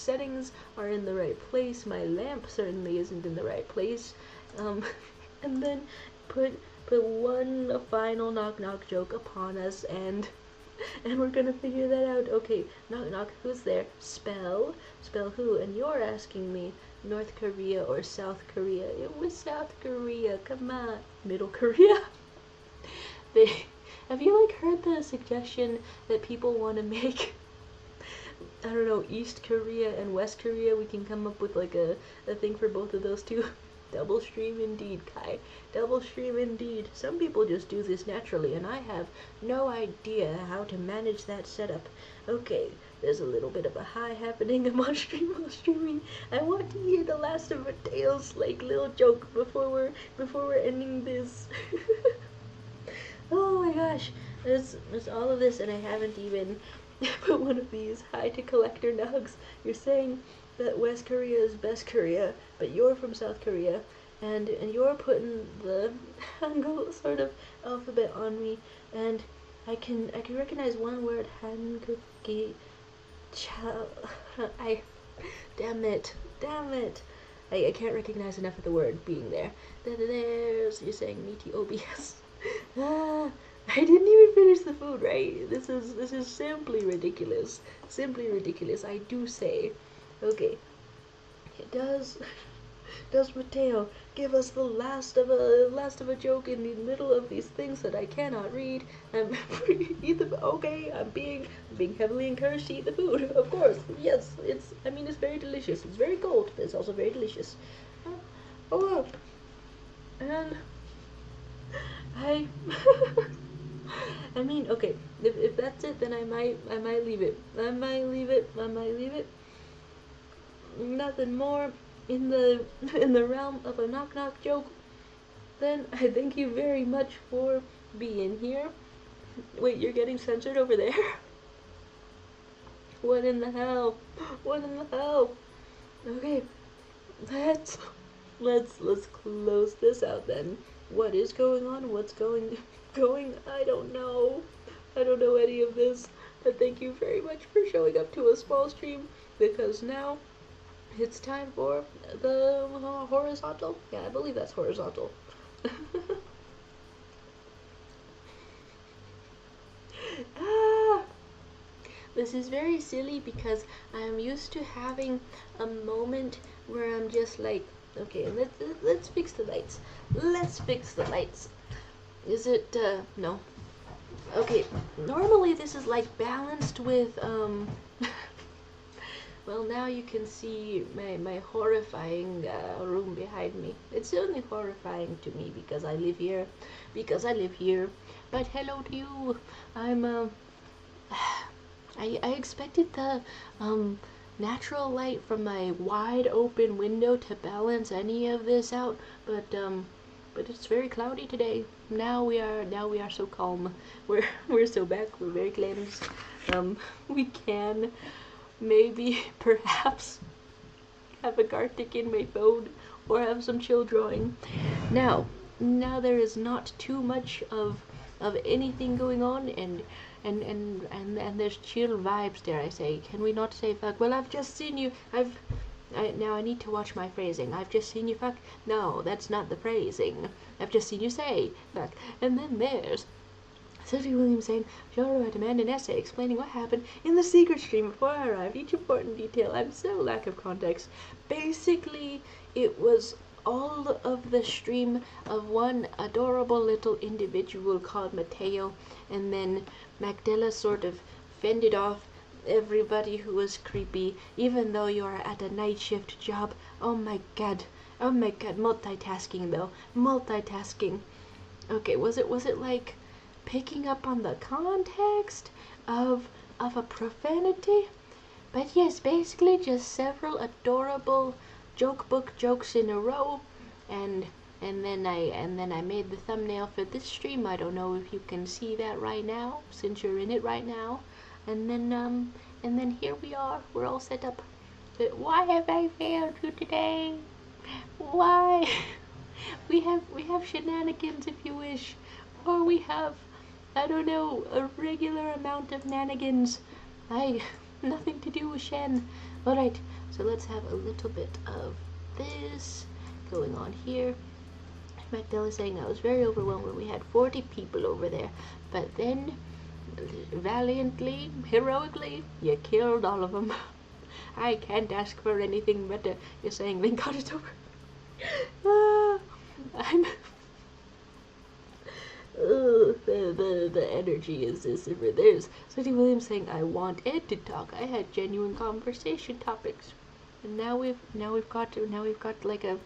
settings are in the right place. My lamp certainly isn't in the right place. And then put one final knock knock joke upon us, and we're gonna figure that out. Okay, knock knock, who's there? Spell who? And you're asking me North Korea or South Korea. It was South Korea, come on. Middle Korea? They, have you like heard the suggestion that people want to make, I don't know, East Korea and West Korea? We can come up with like a thing for both of those two. Double stream indeed, Kai. Double stream indeed. Some people just do this naturally, and I have no idea how to manage that setup. Okay, there's a little bit of a high happening. I'm on stream while streaming. I want to hear the last of Mateo's like little joke before we're ending this. Oh my gosh, there's all of this, and I haven't even put one of these hi to collector nugs. You're saying that West Korea is best Korea, but you're from South Korea, and you're putting the Hangul sort of alphabet on me, and I can recognize one word, Hanguki cha. Damn it. I can't recognize enough of the word being there. There's, you're saying meaty OBS. I didn't even finish the food, right? This is simply ridiculous. Simply ridiculous, I do say. Okay. It does Mateo give us the last of a joke in the middle of these things that I cannot read? Okay, I'm being heavily encouraged to eat the food. Of course, yes. It's very delicious. It's very cold, but it's also very delicious. Oh, and okay, if that's it, then I might leave it. I might leave it. Nothing more in the realm of a knock knock joke. Then I thank you very much for being here. Wait, you're getting censored over there? What in the hell? Okay, let's close this out then. What is going on? What's going? I don't know any of this. But thank you very much for showing up to a small stream, because now it's time for the horizontal. Yeah, I believe that's horizontal. This is very silly because I'm used to having a moment where I'm just like, okay, let's fix the lights. Is it, no. Okay, normally this is like balanced with, well, now you can see my horrifying room behind me. It's only horrifying to me because I live here. But hello to you. I expected the natural light from my wide open window to balance any of this out, but it's very cloudy today. Now we are so calm. We're so back. We're very cleansed. We can maybe perhaps have a Gartic in my phone or have some chill drawing. Now there is not too much of anything going on, and there's chill vibes, dare I say. Can we not say fuck? Well, I've just seen you. Now I need to watch my phrasing. I've just seen you fuck. No, that's not the phrasing. I've just seen you say fuck. And then there's Sophie Williams saying, Genre, I demand an essay explaining what happened in the secret stream before I arrived. Each important detail. I'm so lack of context. Basically, it was all of the stream of one adorable little individual called Mateo, and then Magdala sort of fended off everybody who was creepy, even though you are at a night shift job. Oh my god, multitasking though, multitasking. Okay, was it like picking up on the context of a profanity? But yes, basically just several adorable joke book jokes in a row, and then I made the thumbnail for this stream. I don't know if you can see that right now, since you're in it right now. And then here we are. We're all set up. But why have I failed you today? Why? we have shenanigans if you wish, or we have, I don't know, a regular amount of nanigans. Nothing to do with Shen. Alright, so let's have a little bit of this going on here. Magdala is saying I was very overwhelmed when we had 40 people over there, but then valiantly, heroically, you killed all of them. I can't ask for anything better. You're saying, thank God it's over. I'm... the energy is this. There's Cindy Williams saying, I want Ed to talk. I had genuine conversation topics. And now we've got like a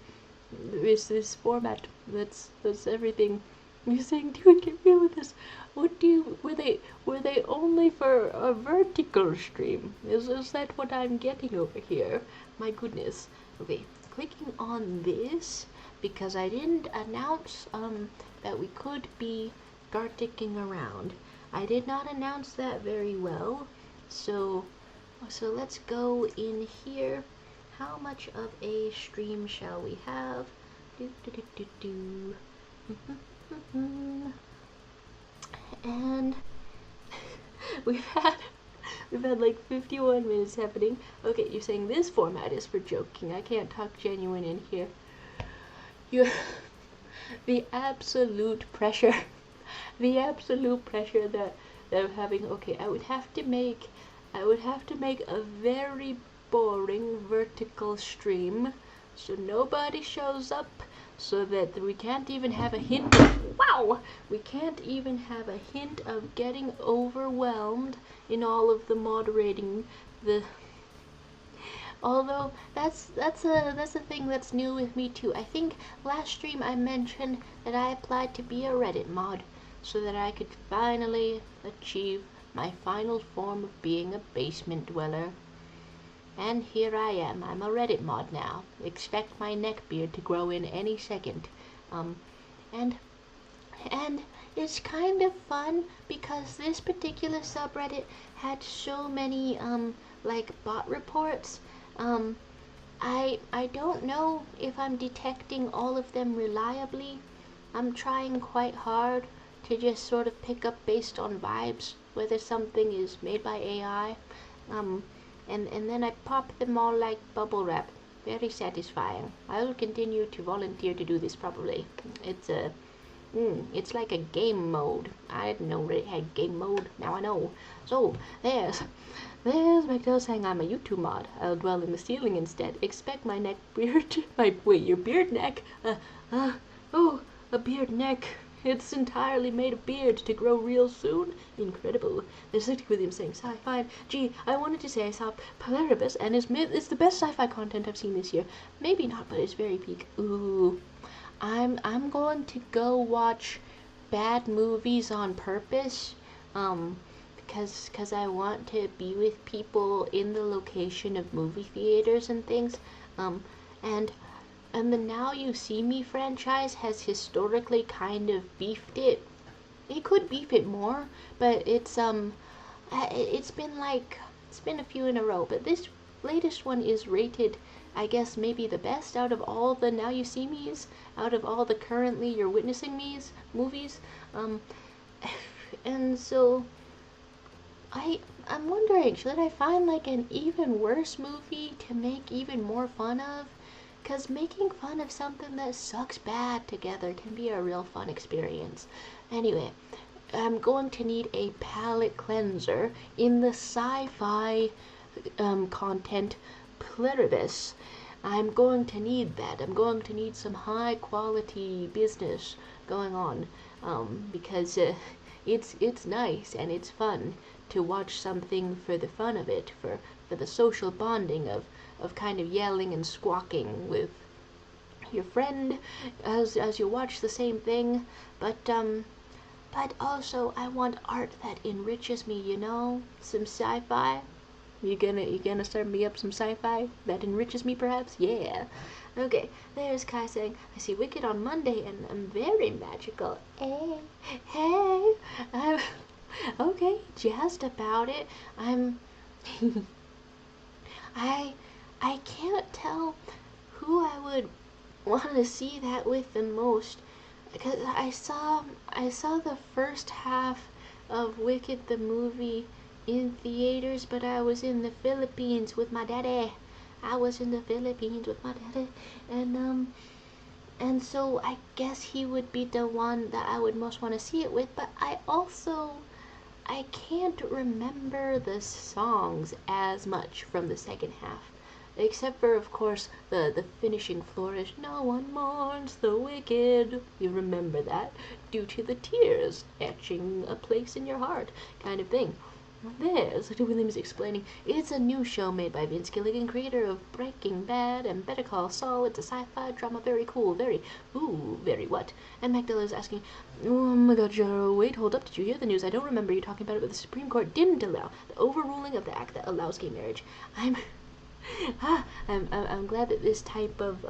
this format that's everything. You're saying, do we get real with this? What do you were they only for a vertical stream? Is that what I'm getting over here? My goodness. Okay, clicking on this because I didn't announce that we could be garticking around. I did not announce that very well. So let's go in here. How much of a stream shall we have? And we've had like 51 minutes happening. Okay, you're saying this format is for joking. I can't talk genuine in here. The absolute pressure. The absolute pressure that I'm having. Okay, I would have to make a very boring vertical stream so nobody shows up, so that we can't even have a hint of, wow, we can't even have a hint of getting overwhelmed in all of the moderating. Although that's a thing that's new with me too. I think last stream I mentioned that I applied to be a Reddit mod so that I could finally achieve my final form of being a basement dweller. And here I am. I'm a Reddit mod now. Expect my neckbeard to grow in any second. And it's kind of fun because this particular subreddit had so many like bot reports. I don't know if I'm detecting all of them reliably. I'm trying quite hard to just sort of pick up based on vibes whether something is made by AI. And then I pop them all like bubble wrap. Very satisfying. I will continue to volunteer to do this probably. It's like a game mode. I didn't know it had game mode. Now I know. So there's Magdalene saying I'm a YouTube mod. I'll dwell in the ceiling instead. Expect my neck beard. Your beard neck. A beard neck. It's entirely made of beard to grow real soon. Incredible. There's City Williams saying sci-fi. Gee, I wanted to say I saw Pluribus and it's the best sci-fi content I've seen this year. Maybe not, but it's very peak. Ooh. I'm going to go watch bad movies on purpose. Because I want to be with people in the location of movie theaters and things. And the Now You See Me franchise has historically kind of beefed it. It could beef it more, but it's been a few in a row. But this latest one is rated, I guess, maybe the best out of all the Now You See Me's, out of all the currently You're Witnessing Me's movies. And so I'm wondering, should I find like an even worse movie to make even more fun of? Because making fun of something that sucks bad together can be a real fun experience. Anyway, I'm going to need a palate cleanser in the sci-fi content Pluribus. I'm going to need that. I'm going to need some high quality business going on, because it's nice and it's fun to watch something for the fun of it, for the social bonding of kind of yelling and squawking with your friend as you watch the same thing, but also I want art that enriches me, some sci-fi. You gonna serve me up some sci-fi that enriches me, perhaps? Yeah. Okay, there's Kai saying, I see Wicked on Monday and I'm very magical. Hey, I'm okay, jazzed about it. I can't tell who I would want to see that with the most, because I saw the first half of Wicked the movie in theaters, but I was in the Philippines with my daddy. I was in the Philippines with my daddy, and so I guess he would be the one that I would most want to see it with, but I can't remember the songs as much from the second half. Except for, of course, the finishing flourish, no one mourns the wicked. You remember that? Due to the tears etching a place in your heart, kind of thing. There's Williams explaining. It's a new show made by Vince Gilligan, creator of Breaking Bad and Better Call Saul. It's a sci-fi drama, very cool, very what? And Magdala's asking, oh my god, Jaro, wait, hold up, did you hear the news? I don't remember you talking about it, but the Supreme Court didn't allow the overruling of the act that allows gay marriage. I'm glad that this type of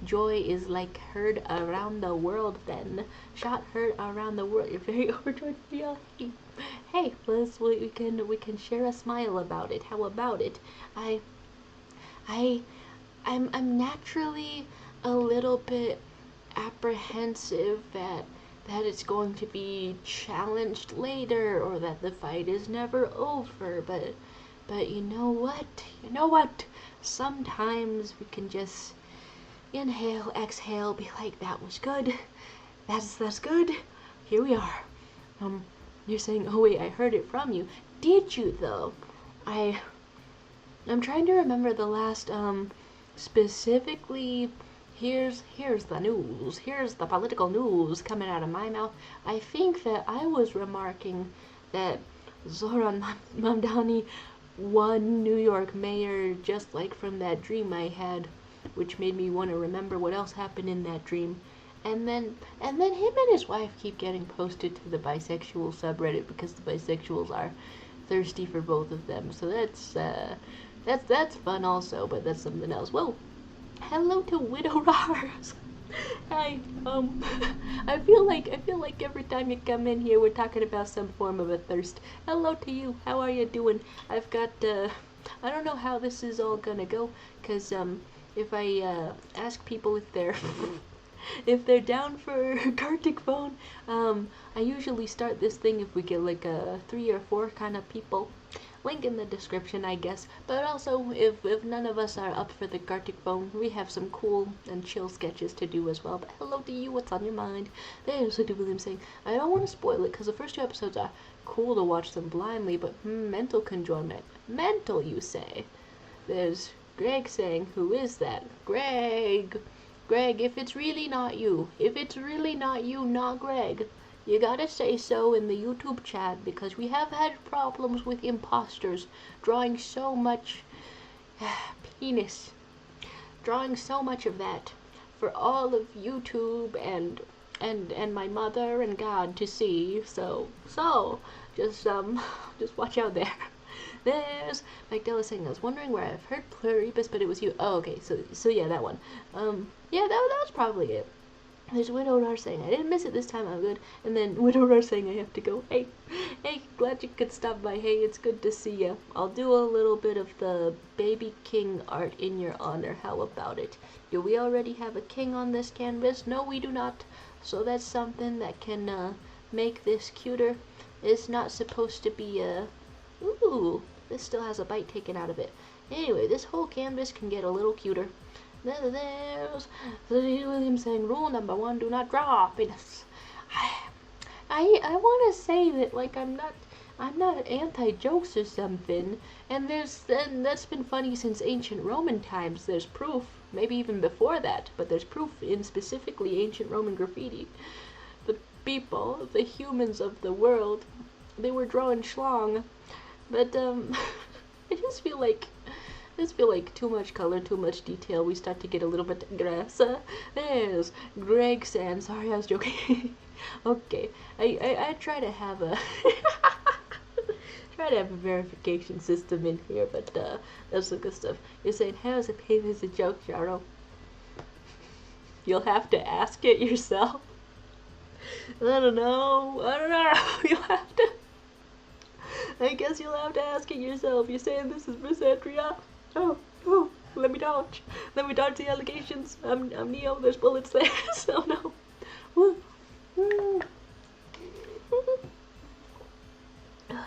joy is like heard around the world. Then heard around the world. You're very overjoyed for your hey, we can share a smile about it. How about it? I'm naturally a little bit apprehensive that it's going to be challenged later, or that the fight is never over, but you know what? Sometimes we can just inhale, exhale, be like, that was good. That's good. Here we are. You're saying, oh wait, I heard it from you. Did you though? I'm trying to remember the last, specifically, here's the news. Here's the political news coming out of my mouth. I think that I was remarking that Zoran Mamdani won New York mayor just like from that dream I had, which made me want to remember what else happened in that dream. And then him and his wife keep getting posted to the bisexual subreddit because the bisexuals are thirsty for both of them. So that's fun also, but that's something else. Whoa, hello to Widow Rars. Hi, I feel like every time you come in here we're talking about some form of a thirst. Hello to you, how are you doing? I've got, I don't know how this is all gonna go, cause, if I, ask people if they're, if they're down for Gartic Phone, I usually start this thing if we get like, 3 or 4 kind of people. Link in the description, I guess. But also, if none of us are up for the Gartic Phone, we have some cool and chill sketches to do as well. But hello to you, what's on your mind? There's William saying, I don't want to spoil it, because the first 2 episodes are cool to watch them blindly, but mental conjoinment. Mental, you say? There's Greg saying, who is that? Greg, if it's really not you, not Greg, you gotta say so in the YouTube chat, because we have had problems with imposters drawing so much penis, drawing so much of that for all of YouTube and my mother and God to see. So just watch out there. There's Magdala saying, I was wondering where I've heard Pluribus, but it was you. Oh, okay, so yeah, that one. Yeah, that was probably it. There's Widow Rar saying, I didn't miss it this time, I'm good. And then Widow Rar saying, I have to go. Hey, glad you could stop by. Hey, it's good to see you. I'll do a little bit of the baby king art in your honor. How about it? Do we already have a king on this canvas? No, we do not. So that's something that can make this cuter. It's not supposed to be ooh, this still has a bite taken out of it. Anyway, this whole canvas can get a little cuter. There's William saying, rule number 1, do not draw penis. I want to say that, like, I'm not anti-jokes or something, and that's been funny since ancient Roman times. There's proof, maybe even before that, but there's proof in specifically ancient Roman graffiti. The people, the humans of the world, they were drawing schlong, but I just feel like too much color, too much detail, we start to get a little bit aggressive. There's Greg saying, sorry, I was joking. Okay, I try to have a verification system in here, but that's the good stuff. You're saying, how's it paid as a joke, Jaro? You'll have to ask it yourself. I don't know. You'll have to. I guess you'll have to ask it yourself. You're saying this is Miss Andrea? Oh, let me dodge the allegations. I'm Neo, there's bullets there, so no.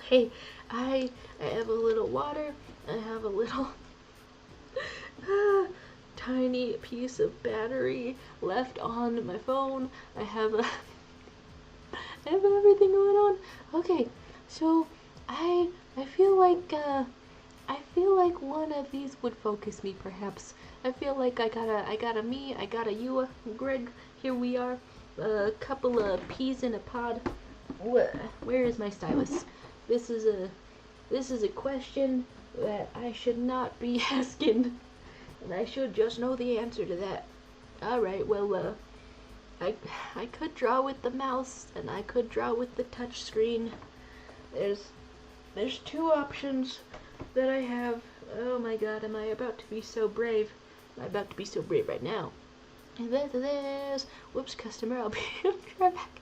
Hey, I have a little water. I have a little tiny piece of battery left on my phone. I have I have everything going on. Okay, so I feel like one of these would focus me perhaps. I feel like I got a me, I got a you, Greg. Here we are, a couple of peas in a pod. Where is my stylus? This is a question that I should not be asking, and I should just know the answer to that. All right, well, I could draw with the mouse, and I could draw with the touch screen. There's two options that I have. Oh my god, am I about to be so brave? I'm about to be so brave right now. And there's, whoops, customer, I'll be right back.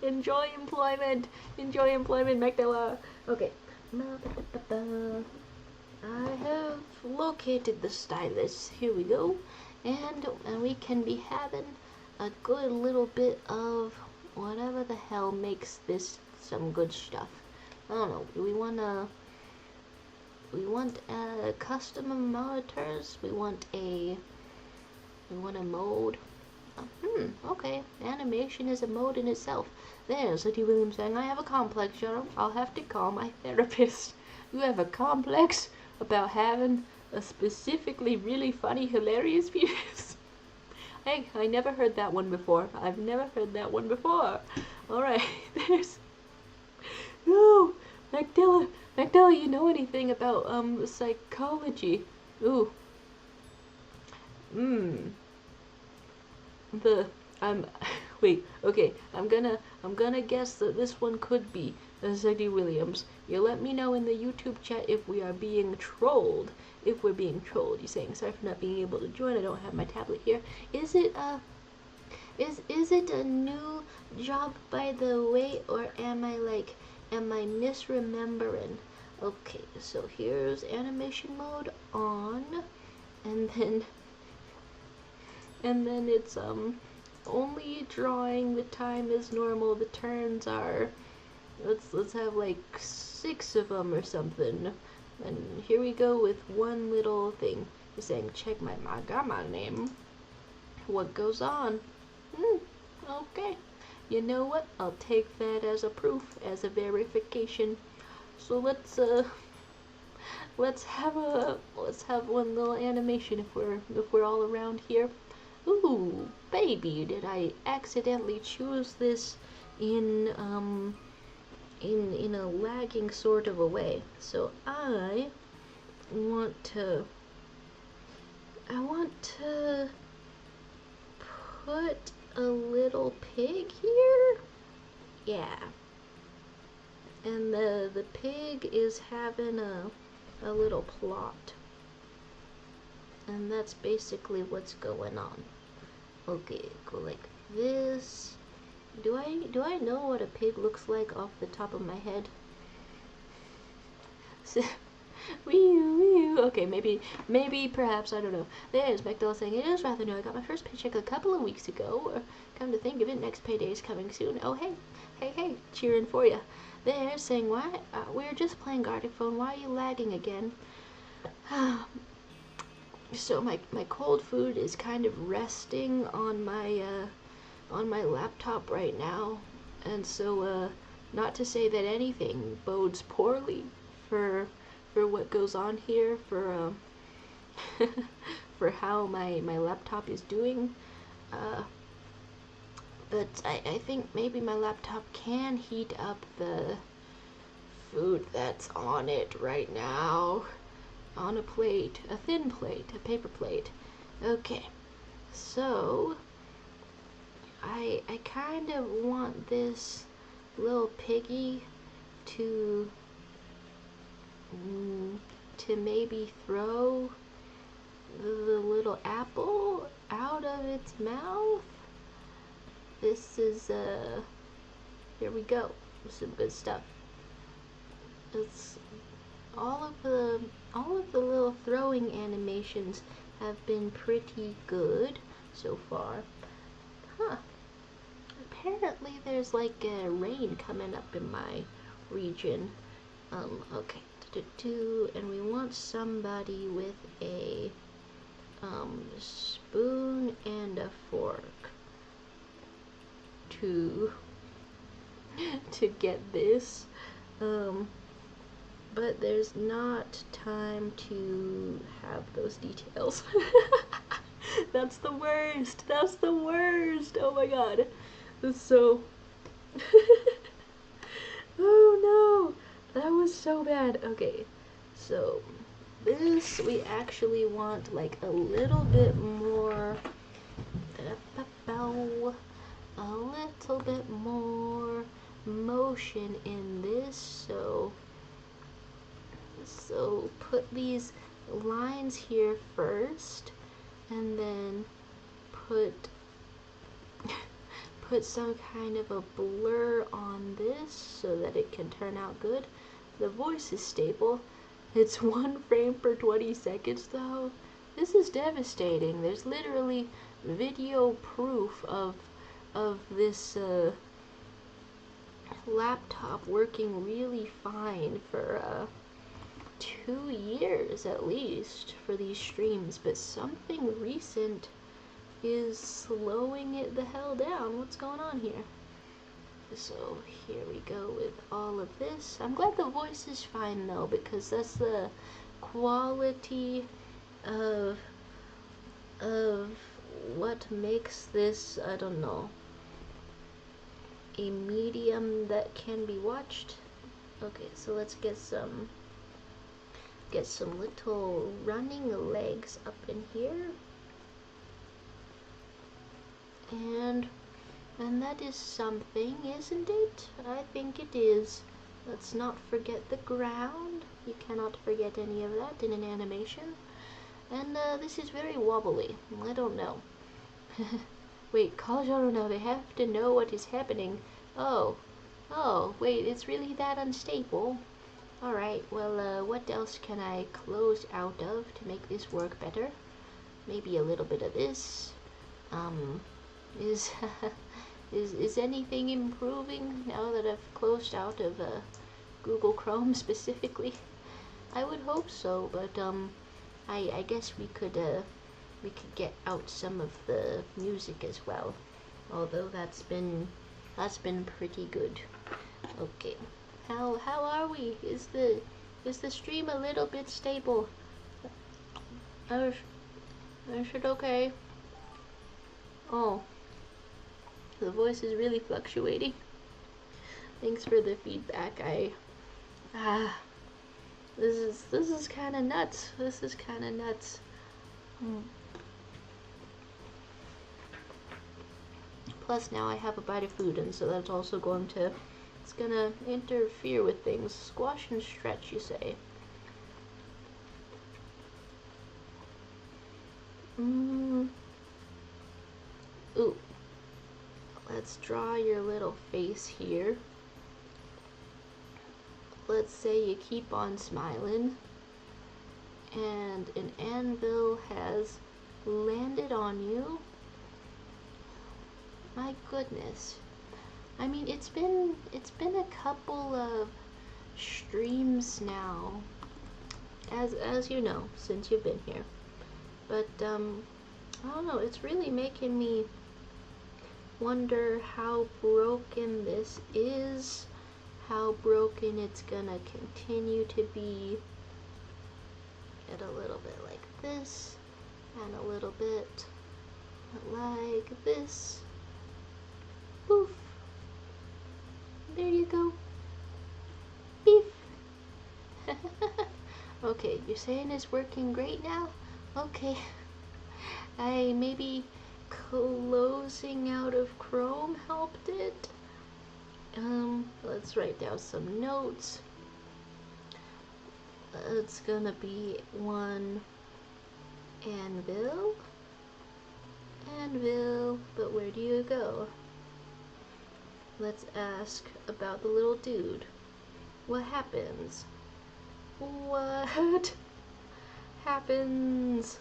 Enjoy employment, Magdala. Okay. I have located the stylus. Here we go. And we can be having a good little bit of whatever the hell makes this some good stuff. I don't know. We want custom monitors. We want a mode. Okay. Animation is a mode in itself. There's Liddy Williams saying, I have a complex, Jono. I'll have to call my therapist. You have a complex about having a specifically really funny, hilarious penis? Hey, I never heard that one before. I've never heard that one before. Alright, there's... No! Magdala, you know anything about, psychology? Ooh. Wait, okay, I'm gonna guess that this one could be Zadie Williams. You let me know in the YouTube chat if we are being trolled. If we're being trolled. You're saying, sorry for not being able to join, I don't have my tablet here. Is it a new job, by the way, or am I misremembering? Okay, so here's animation mode on, and then it's only drawing, the time is normal, the turns are, let's have like 6 of them or something. And here we go with one little thing. You're saying, check my Magama name. What goes on? Okay. You know what? I'll take that as a proof, as a verification. So let's have one little animation if we're all around here. Ooh, baby, did I accidentally choose this in a lagging sort of a way? So I want to put a little pig here. Yeah. And the pig is having a little plot. And that's basically what's going on. Okay, go like this. Do I know what a pig looks like off the top of my head? Okay, maybe, perhaps, I don't know. There's Magdala saying, it is rather new. I got my first paycheck a couple of weeks ago. Come to think of it, next payday is coming soon. Oh, hey, cheering for you. There's saying, why? We're just playing Gartic Phone. Why are you lagging again? So my cold food is kind of resting on my laptop right now, and so not to say that anything bodes poorly for what goes on here, for for how my laptop is doing, but I think maybe my laptop can heat up the food that's on it right now. On a plate, a thin plate, a paper plate. Okay, so I kind of want this little piggy to maybe throw the little apple out of its mouth. This is here we go, some good stuff. It's all of the little throwing animations have been pretty good so far. Apparently there's like rain coming up in my region. Okay. And we want somebody with a spoon and a fork to get this. But there's not time to have those details. That's the worst. That's the worst. Oh my god. That's so. Oh no. That was so bad. Okay. So, this we actually want like a little bit more. A little bit more motion in this. So put these lines here first, and then put some kind of a blur on this so that it can turn out good. The voice is stable. It's 1 frame per 20 seconds though. This is devastating. There's literally video proof of this laptop working really fine for 2 years at least for these streams, but something recent is slowing it the hell down. What's going on here? So here we go with all of this. I'm glad the voice is fine though, because that's the quality of what makes this, I don't know, a medium that can be watched. Okay, so let's get some little running legs up in here. And that is something, isn't it? I think it is. Let's not forget the ground. You cannot forget any of that in an animation. And this is very wobbly. I don't know. Wait, college, I don't know. They have to know what is happening. Oh, wait, it's really that unstable. Alright, well, what else can I close out of to make this work better? Maybe a little bit of this. Is anything improving now that I've closed out of Google Chrome specifically? I would hope so, but I guess we could get out some of the music as well. Although that's been pretty good. Okay. How are we? Is the stream a little bit stable? Is it okay? Oh, the voice is really fluctuating. Thanks for the feedback. This is kind of nuts. This is kind of nuts. Plus now I have a bite of food, and so that's also going to, it's gonna interfere with things. Squash and stretch, you say? Ooh. Let's draw your little face here. Let's say you keep on smiling, and an anvil has landed on you. My goodness. I mean, it's been a couple of streams now, as you know, since you've been here. But I don't know, it's really making me wonder how broken this is, how broken it's gonna continue to be. Get a little bit like this, and a little bit like this. Poof. There you go. Beef. Okay, you're saying it's working great now? Okay. Maybe closing out of Chrome helped it. Let's write down some notes. It's gonna be 1 anvil. Anvil, but where do you go? Let's ask about the little dude. What happens? What happens?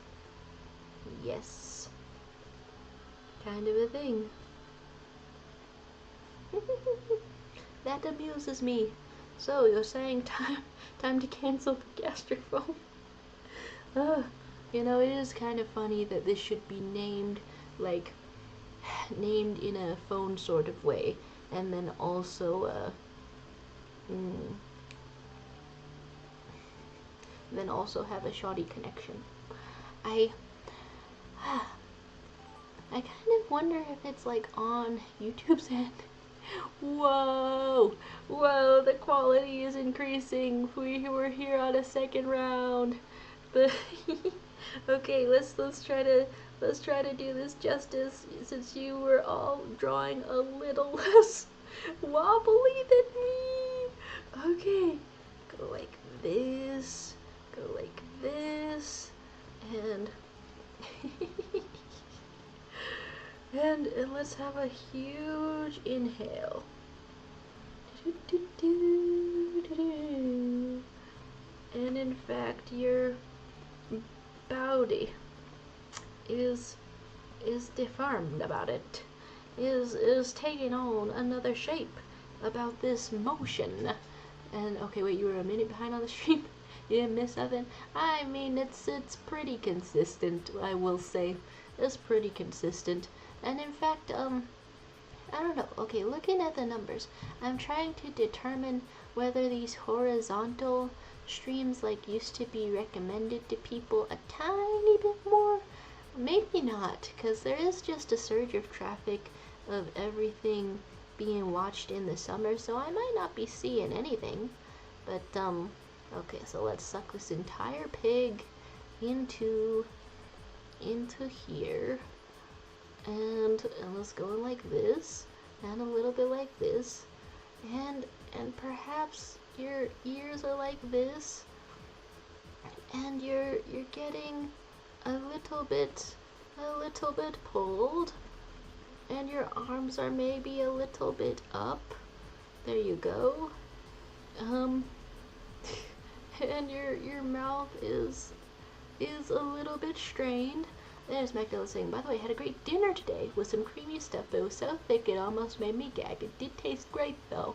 Yes. Kind of a thing. That amuses me. So you're saying time to cancel the gastric phone? You know, it is kind of funny that this should be named like named in a phone sort of way, and then also mm, then also have a shoddy connection. I I kind of wonder if it's like on YouTube's end. Whoa, whoa! The quality is increasing. We're here on a second round. The okay, let's try to do this justice, since you were all drawing a little less wobbly than me. Okay, go like this, go like this, and and let's have a huge inhale. And in fact, your body is deformed about it, is taking on another shape about this motion. And okay, wait, you were a minute behind on the stream. You didn't miss nothing. I mean, it's pretty consistent, I will say. It's pretty consistent. And in fact, I don't know. Okay, looking at the numbers, I'm trying to determine whether these horizontal streams like used to be recommended to people a tiny bit more. Maybe not, because there is just a surge of traffic of everything being watched in the summer, so I might not be seeing anything. But okay, so let's suck this entire pig into here. And let's go in like this, and a little bit like this, and perhaps your ears are like this, and you're getting a little bit pulled, and your arms are maybe a little bit up. There you go. And your mouth is a little bit strained. There's Magdalena saying, by the way, I had a great dinner today with some creamy stuff, but it was so thick it almost made me gag. It did taste great, though.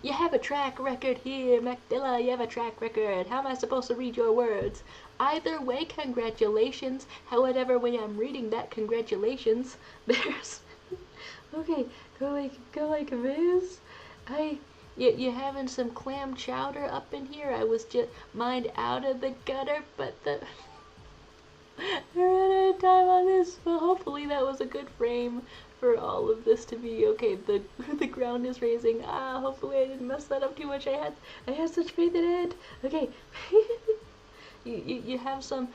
You have a track record here, Magdalena, you have a track record. How am I supposed to read your words? Either way, congratulations. However way I'm reading that, congratulations. There's... Okay, go like this. You're having some clam chowder up in here. I was just mined out of the gutter, but I ran out of time on this. But hopefully that was a good frame for all of this to be okay. The ground is raising. Hopefully I didn't mess that up too much. I had such faith in it. Okay. You had some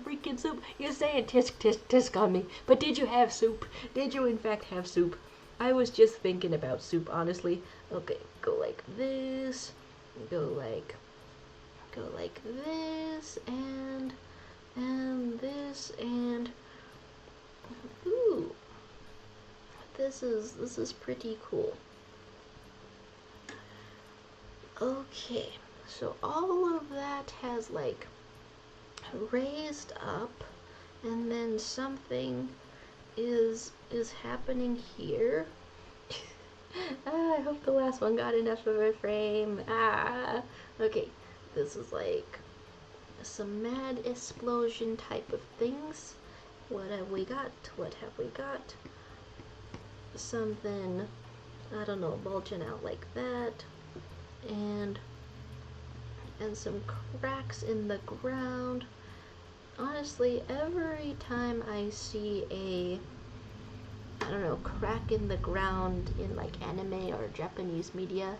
freaking soup. You're saying tisk on me, but did you have soup? Did you in fact have soup? I was just thinking about soup, honestly. Okay, go like this, go like this, and this, and ooh, this is pretty cool. Okay, so all of that has like raised up, and then something is happening here. I hope the last one got enough of a frame. Okay, this is like some mad explosion type of things. What have we got? Something, I don't know, bulging out like that, and some cracks in the ground. Honestly, every time I see a, I don't know, crack in the ground in like anime or Japanese media,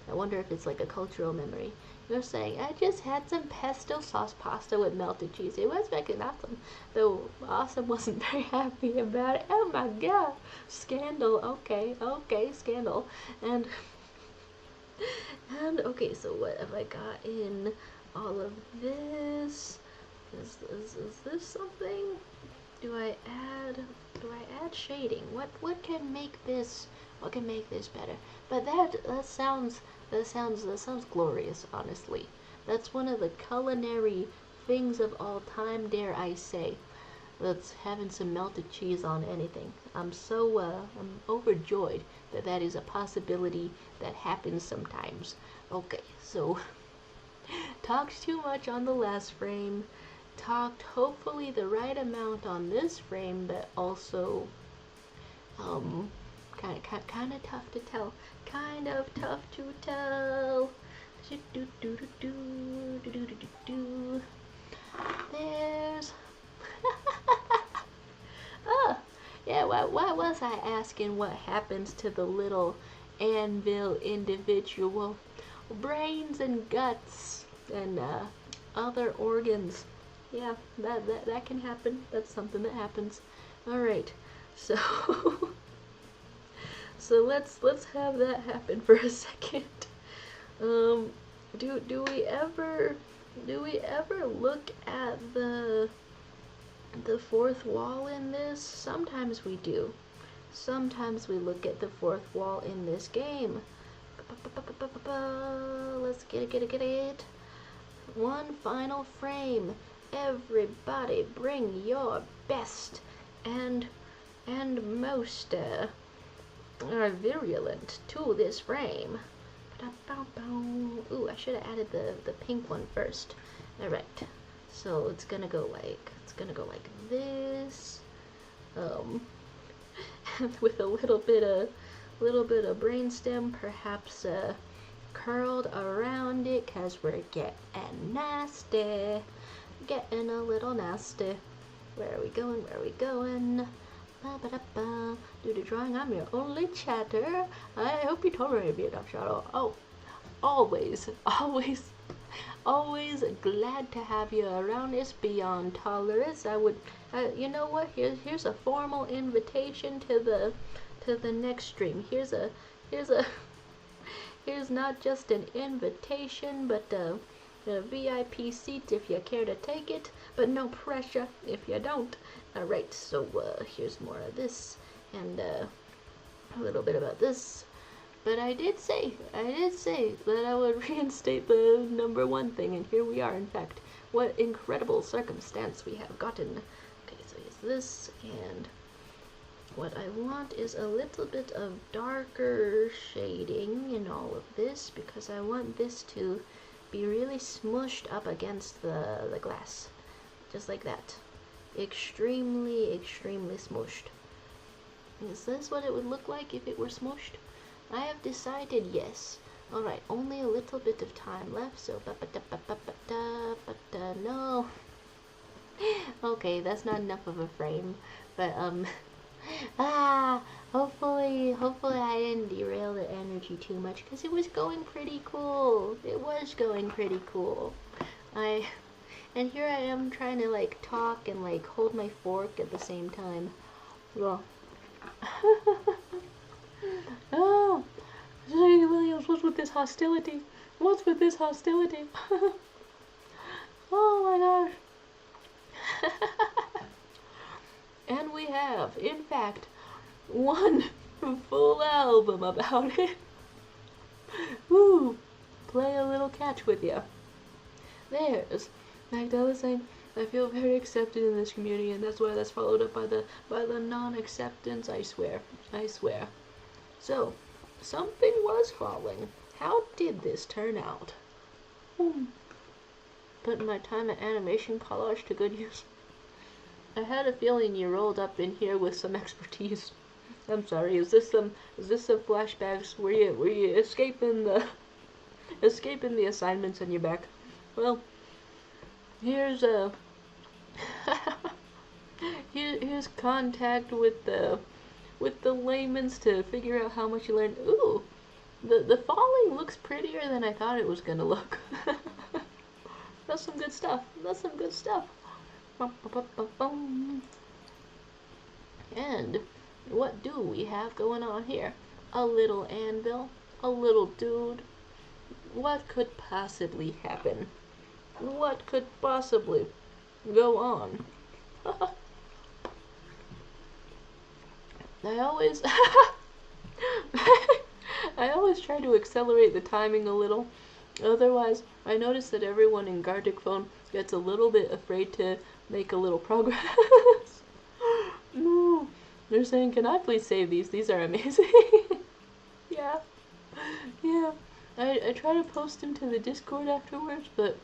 I wonder if it's like a cultural memory. You're saying, I just had some pesto sauce pasta with melted cheese. It was fucking awesome. Though Awesome wasn't very happy about it. Oh my god. Scandal. Okay, scandal. And okay, so what have I got in all of this? Is this something? Do I add shading? What can make this better? But that sounds glorious, honestly. That's one of the culinary things of all time, dare I say. that's having some melted cheese on anything. I'm overjoyed that that is a possibility that happens sometimes. Okay, so talked too much on the last frame, talked hopefully the right amount on this frame, but also kind of tough to tell. Kind of tough to tell. There's oh, yeah, why was I asking what happens to the little anvil individual? Brains and guts and other organs. Yeah, that can happen. That's something that happens. Alright, so so let's have that happen for a second. Do we ever look at the fourth wall in this? Sometimes we do. Sometimes we look at the fourth wall in this game. Let's get it. One final frame. Everybody bring your best and most virulent to this frame. Ooh, I should have added the pink one first. Alright, so it's gonna go like this, with a little bit of brainstem perhaps curled around it, cause we're getting nasty, getting a little nasty. Where are we going? Due to drawing, I'm your only chatter. I hope you tolerate me, Dr. Shadow. Oh, always glad to have you around. It's beyond tolerance. You know what? Here's a formal invitation to the next stream. Here's not just an invitation, but a VIP seat if you care to take it, but no pressure if you don't. Alright, so here's more of this, and a little bit about this. But I did say that I would reinstate the #1 thing, and here we are, in fact. What incredible circumstance we have gotten. Okay, so here's this, and what I want is a little bit of darker shading in all of this, because I want this to be really smushed up against the glass. Just like that. Extremely smushed. Is this what it would look like if it were smushed? I have decided yes. Alright, only a little bit of time left, so no. Okay, that's not enough of a frame, but hopefully I didn't derail the energy too much, because it was going pretty cool. And here I am trying to like talk and like hold my fork at the same time. Well, oh, J. Williams, what's with this hostility? Oh my gosh. And we have, in fact, one full album about it. Woo! Play a little catch with ya. There's Magdala saying, I feel very accepted in this community, and that's why that's followed up by the non-acceptance. I swear. So, something was falling. How did this turn out? Putting my time at animation collage to good use. I had a feeling you rolled up in here with some expertise. I'm sorry. Is this some flashbacks? Were you escaping the assignments and you're back? Well, here's here's contact with the layman's to figure out how much you learned. Ooh, the falling looks prettier than I thought it was gonna look. That's some good stuff. And what do we have going on here? A little anvil, a little dude. What could possibly happen? What could possibly go on? I always try to accelerate the timing a little. Otherwise, I notice that everyone in Gartic Phone gets a little bit afraid to make a little progress. They're saying, can I please save these? These are amazing. Yeah. Yeah. I try to post them to the Discord afterwards, but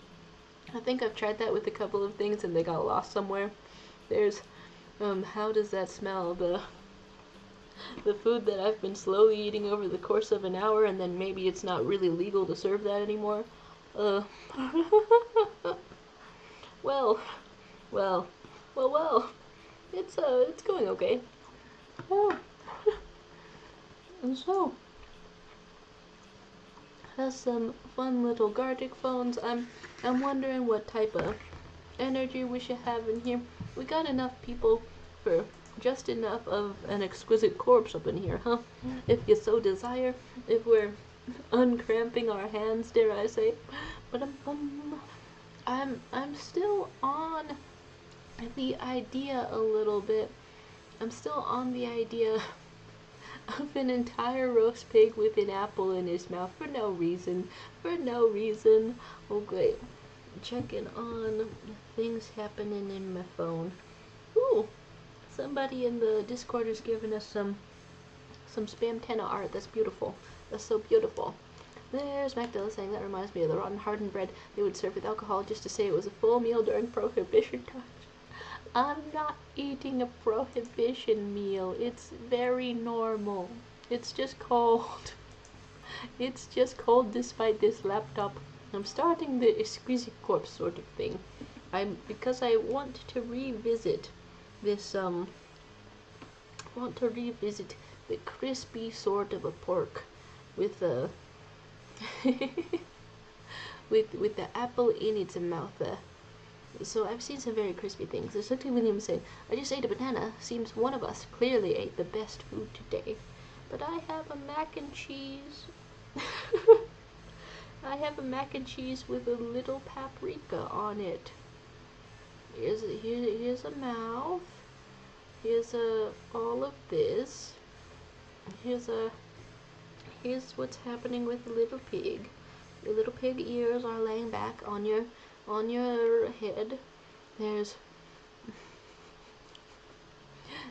I think I've tried that with a couple of things and they got lost somewhere. There's, how does that smell? The food that I've been slowly eating over the course of an hour, and then maybe it's not really legal to serve that anymore. Uh, well, well, well. It's going okay. Oh. And so, has some fun little Gartic phones. I'm wondering what type of energy we should have in here. We got enough people for just enough of an exquisite corpse up in here, huh? If you so desire, if we're uncramping our hands, dare I say. But I'm still on the idea a little bit. I'm still on the idea of an entire roast pig with an apple in his mouth for no reason. For no reason. Okay. Checking on things happening in my phone. Ooh, somebody in the Discord is giving us some spam tenna art. That's beautiful. That's so beautiful. There's Magdala saying that reminds me of the rotten hardened bread they would serve with alcohol just to say it was a full meal during Prohibition times. I'm not eating a Prohibition meal. It's very normal. It's just cold. It's just cold despite this laptop. I'm starting the exquisite corpse sort of thing. Because I want to revisit this want to revisit the crispy sort of a pork with a with the apple in its mouth. So I've seen some very crispy things. There's something William saying, I just ate a banana. Seems one of us clearly ate the best food today. But I have a mac and cheese. I have a mac and cheese with a little paprika on it. Here's a mouth. Here's all of this. Here's what's happening with the little pig. Your little pig ears are laying back on your head. There's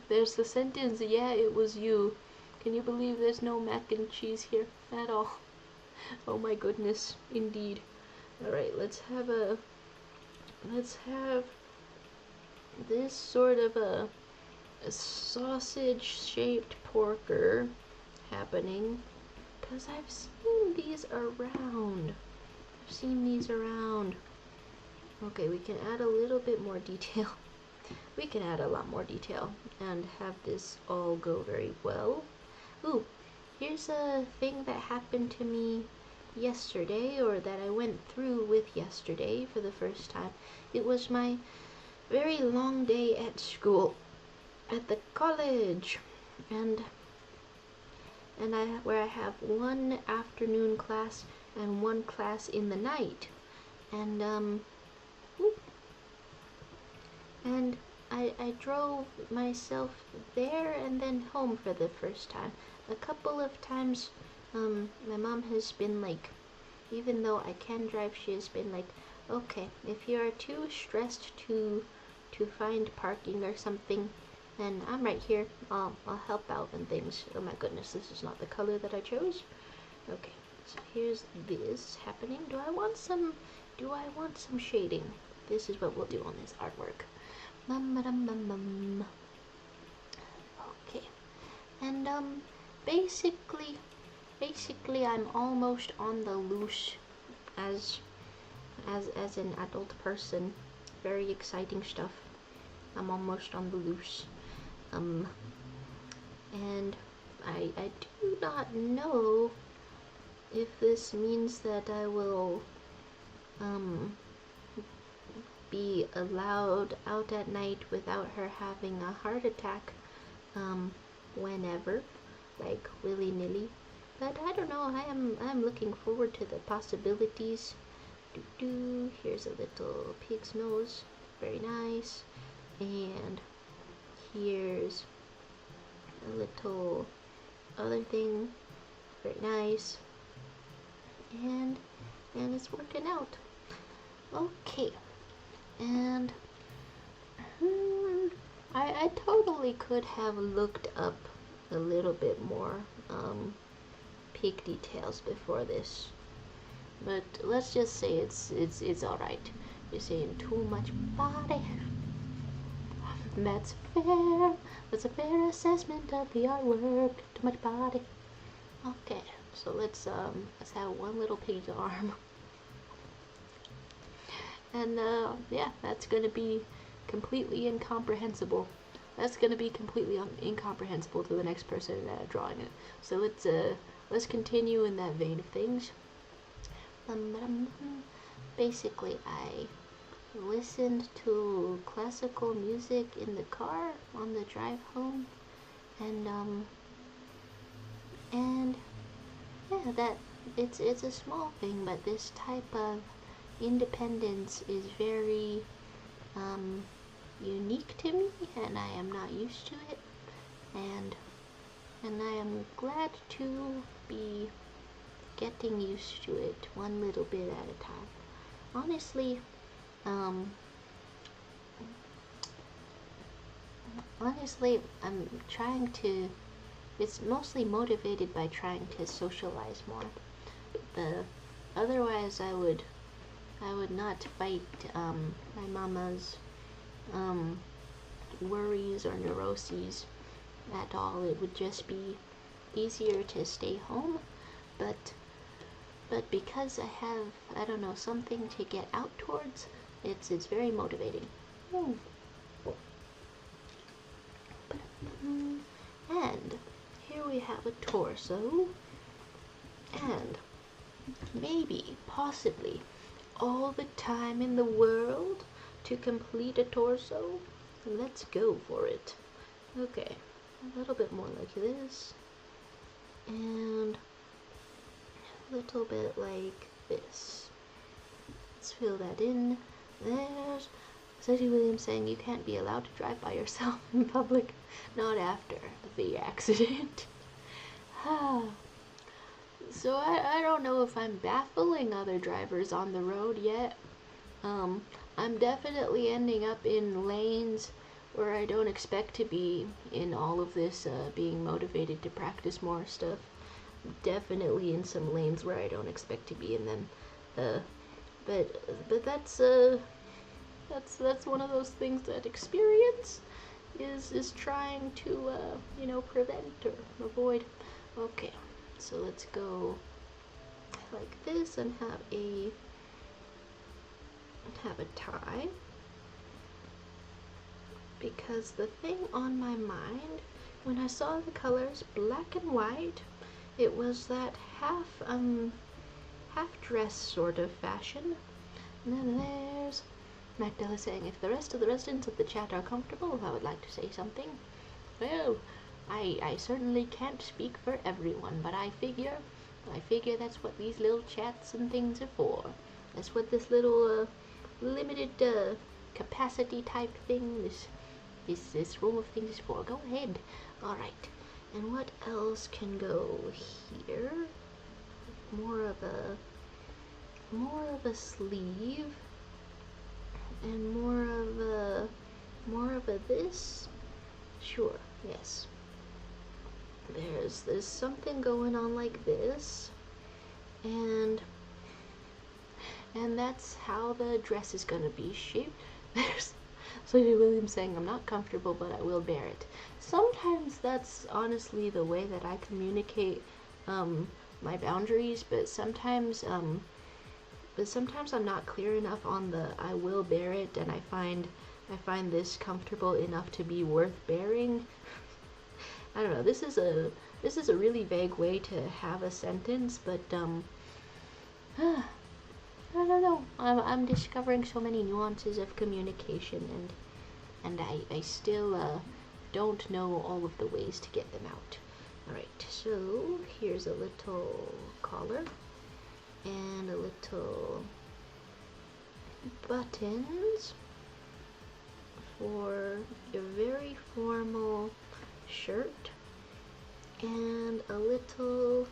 the sentence, yeah, it was you. Can you believe there's no mac and cheese here at all? Oh my goodness, indeed. Alright, let's have this sort of a sausage-shaped porker happening, because I've seen these around. Okay, we can add a little bit more detail. We can add a lot more detail and have this all go very well. Ooh, here's a thing that happened to me yesterday, or that I went through with yesterday for the first time. It was my very long day at school, at the college, where I have one afternoon class and one class in the night, and I drove myself there and then home for the first time. A couple of times, my mom has been like, even though I can drive, she has been like, okay, if you are too stressed to find parking or something, then I'm right here. I'll help out and things. Oh my goodness, this is not the color that I chose. Okay, so here's this happening. Do I want some shading? This is what we'll do on this artwork. Okay, and basically I'm almost on the loose as an adult person. Very exciting stuff. I'm almost on the loose. And I do not know if this means that I will be allowed out at night without her having a heart attack whenever, like willy-nilly. But I don't know. I'm looking forward to the possibilities. Here's a little pig's nose, very nice, and here's a little other thing, very nice, and it's working out. Okay, and I totally could have looked up a little bit more peak details before this, but let's just say it's all right. You're saying too much body. That's fair. That's a fair assessment of the artwork. Too much body. Okay, so let's have one little pig's arm, and yeah, that's gonna be completely incomprehensible. That's gonna be completely incomprehensible to the next person drawing it. So let's continue in that vein of things. Basically, I listened to classical music in the car on the drive home, and yeah, that it's a small thing, but this type of independence is very unique to me, and I am not used to it, and I am glad to be getting used to it one little bit at a time. Honestly, I'm trying to. It's mostly motivated by trying to socialize more. Otherwise, I would not fight my mama's worries or neuroses at all. It would just be easier to stay home, but because I have, I don't know, something to get out towards, it's very motivating. And here we have a torso, and maybe, possibly, all the time in the world to complete a torso. Let's go for it. Okay, a little bit more like this, and a little bit like this. Let's fill that in. There's Ceci Williams saying you can't be allowed to drive by yourself in public, not after the accident. So I don't know if I'm baffling other drivers on the road yet. I'm definitely ending up in lanes where I don't expect to be in all of this, being motivated to practice more stuff. Definitely in some lanes where I don't expect to be in them. But that's one of those things that experience is trying to prevent or avoid. Okay, so let's go like this and have a tie, because the thing on my mind when I saw the colors black and white, it was that half dress sort of fashion. And then there's Magdala saying, if the rest of the residents of the chat are comfortable, I would like to say something. Well, I certainly can't speak for everyone, but I figure that's what these little chats and things are for. That's what this little limited capacity type thing, this room of things is for. Go ahead. All right. And what else can go here? More of a sleeve, and more of a this. Sure. Yes. There's something going on like this, and that's how the dress is gonna be shaped. There's Sophie Williams saying, I'm not comfortable, but I will bear it. Sometimes that's honestly the way that I communicate my boundaries, but sometimes I'm not clear enough on the I will bear it, and I find this comfortable enough to be worth bearing. I don't know. This is a really vague way to have a sentence, but I don't know. I'm discovering so many nuances of communication, and I still don't know all of the ways to get them out. All right. So here's a little collar and a little buttons for a very formal shirt, and a little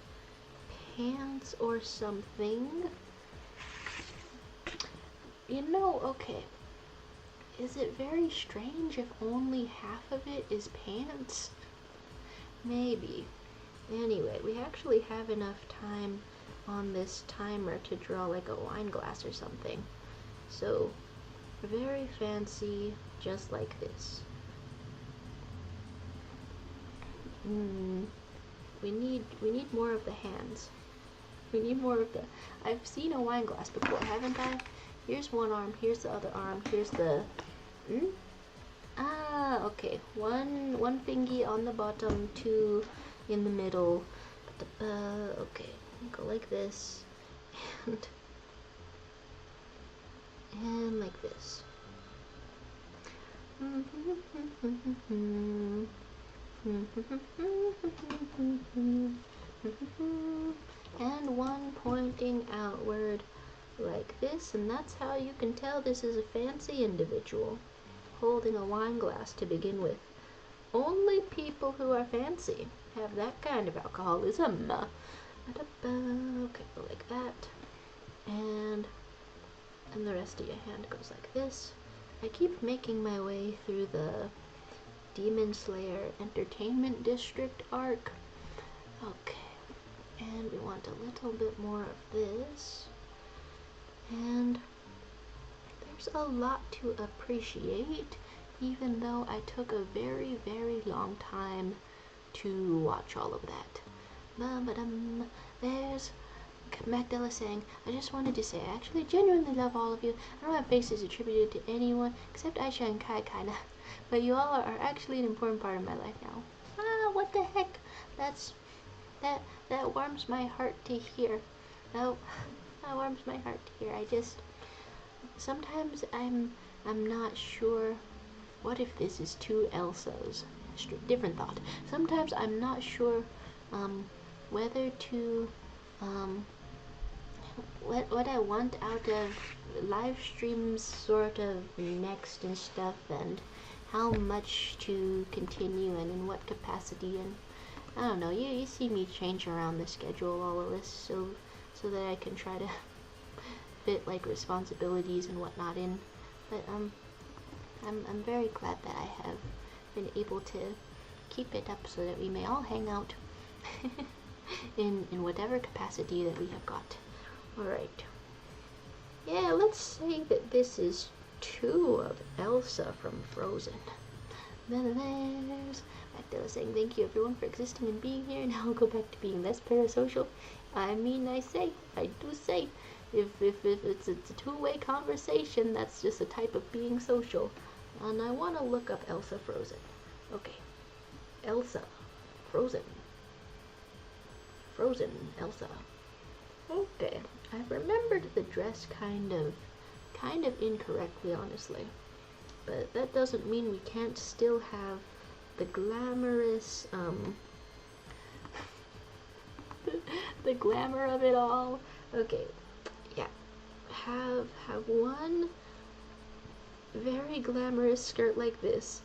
pants or something. Okay. is it very strange if only half of it is pants? Maybe. Anyway, we actually have enough time on this timer to draw like a wine glass or something. So, very fancy, just like this. We need more of the hands. We need more of the... I've seen a wine glass before, haven't I? Here's one arm, here's the other arm, here's the... Ah, okay. One fingy on the bottom, two in the middle. Okay, go like this, and like this. And one pointing outward like this, and that's how you can tell this is a fancy individual holding a wine glass to begin with. Only people who are fancy have that kind of alcoholism. Okay, go like that, and the rest of your hand goes like this. I keep making my way through the Demon Slayer Entertainment District arc. Okay, and we want a little bit more of this, and there's a lot to appreciate, even though I took a very, very long time to watch all of that. There's Magdala saying, I just wanted to say I actually genuinely love all of you. I don't have faces attributed to anyone except Aisha and Kai, kinda. But you all are actually an important part of my life now. Ah, what the heck? That warms my heart to hear. That warms my heart to hear. Sometimes I'm not sure. What if this is two Elsas? Different thought. Sometimes I'm not sure whether to what I want out of live streams sort of next and stuff, and how much to continue and in what capacity, and I don't know, you see me change around the schedule all of this so that I can try to fit like responsibilities and whatnot in, but I'm very glad that I have been able to keep it up so that we may all hang out in whatever capacity that we have got. Alright. Yeah, let's say that this is two of Elsa from Frozen. Then there's Magdala saying, thank you everyone for existing and being here. Now I'll go back to being less parasocial. I mean, I do say, if it's a two-way conversation, that's just a type of being social. And I want to look up Elsa Frozen. Okay. Elsa Frozen. Frozen Elsa. Okay. I remembered the dress kind of incorrectly, honestly. But that doesn't mean we can't still have the glamorous, the glamour of it all. Okay, yeah. Have one very glamorous skirt like this,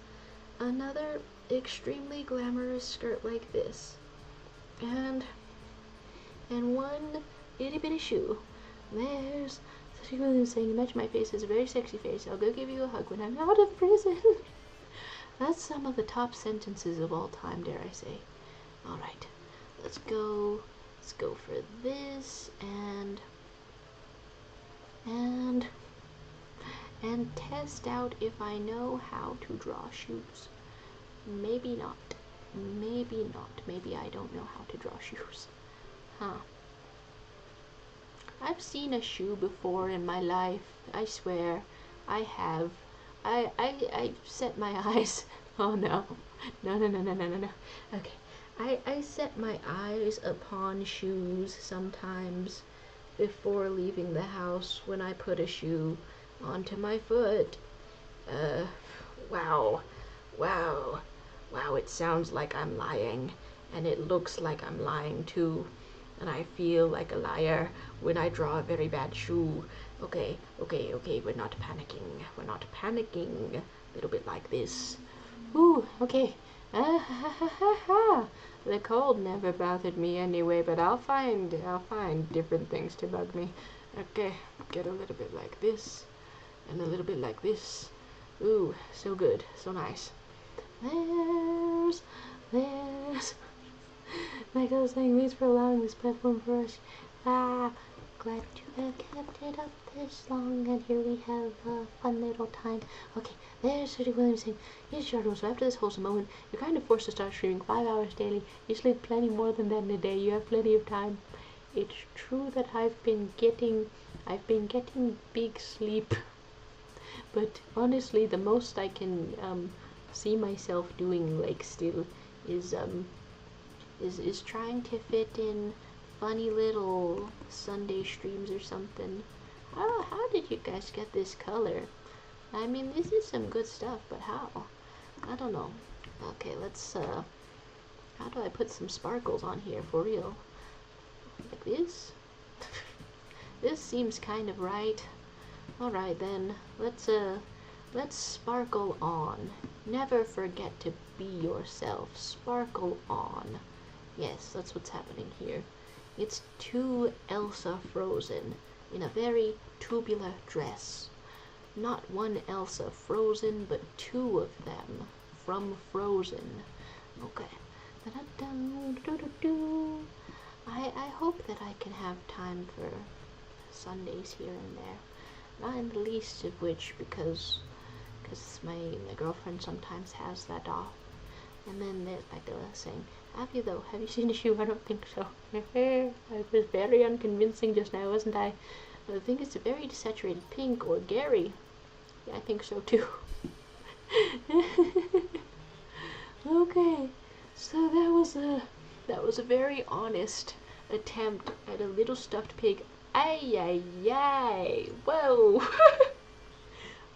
another extremely glamorous skirt like this, and one itty bitty shoe. There's William saying, imagine my face is a very sexy face. I'll go give you a hug when I'm out of prison. That's some of the top sentences of all time, dare I say. Alright, let's go for this, and test out if I know how to draw shoes. Maybe not. Maybe not. Maybe I don't know how to draw shoes. Huh. I've seen a shoe before in my life. I swear. I have. I set my eyes. Oh no. No. Okay. I set my eyes upon shoes sometimes before leaving the house when I put a shoe onto my foot. Wow, it sounds like I'm lying, and it looks like I'm lying too, and I feel like a liar when I draw a very bad shoe. Okay, we're not panicking, a little bit like this. Ooh, okay. The cold never bothered me anyway, but I'll find different things to bug me. Okay, get a little bit like this, and a little bit like this, Ooh, so good, so nice. There's, like I was saying, thanks for allowing this platform for us. Glad to have kept it up this long, and here we have a fun little time. Okay, there's City Williams saying, yes, Jordan, so after this wholesome moment, you're kind of forced to start streaming 5 hours daily. You sleep plenty more than that in a day. You have plenty of time. It's true that I've been getting big sleep, but honestly, the most I can see myself doing, like, still is trying to fit in funny little Sunday streams or something. How did you guys get this color? I mean, this is some good stuff, but how? I don't know. Okay, let's, how do I put some sparkles on here for real? Like this? This seems kind of right. Alright then, let's sparkle on. Never forget to be yourself. Sparkle on. Yes, that's what's happening here. It's two Elsa Frozen in a very tubular dress. Not one Elsa Frozen, but two of them from Frozen. Okay. I hope that I can have time for Sundays here and there. Not in the least of which because my girlfriend sometimes has that off. And then there's like I was saying, have you seen the shoe? I don't think so. I was very unconvincing just now, wasn't I? I think it's a very desaturated pink, or Gary. Yeah, I think so too. Okay, so that was a very honest attempt at a little stuffed pig. Ay, ay, ay, whoa.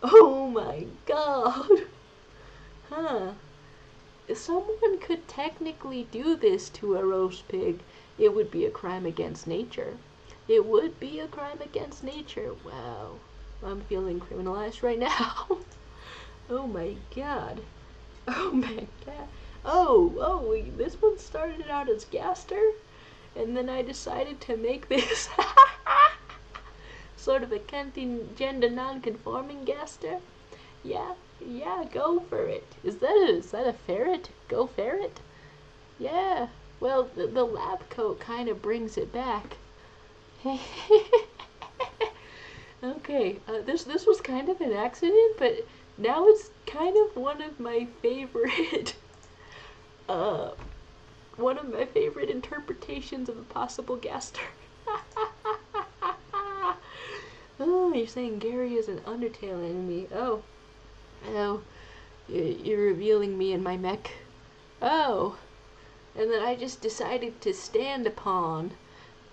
Oh my god. Huh. If someone could technically do this to a roast pig, it would be a crime against nature. It would be a crime against nature. Wow. I'm feeling criminalized right now. Oh my god. Oh my god. Oh, this one started out as Gaster, and then I decided to make this sort of a gender non-conforming Gaster. Yeah, go for it. Is that a ferret? Go ferret? Yeah. Well, the lab coat kind of brings it back. Okay, this was kind of an accident, but now it's kind of one of my favorite interpretations of a possible Gaster. Oh, you're saying Gary is an Undertale enemy. Oh, you're revealing me in my mech. Oh, and then I just decided to stand upon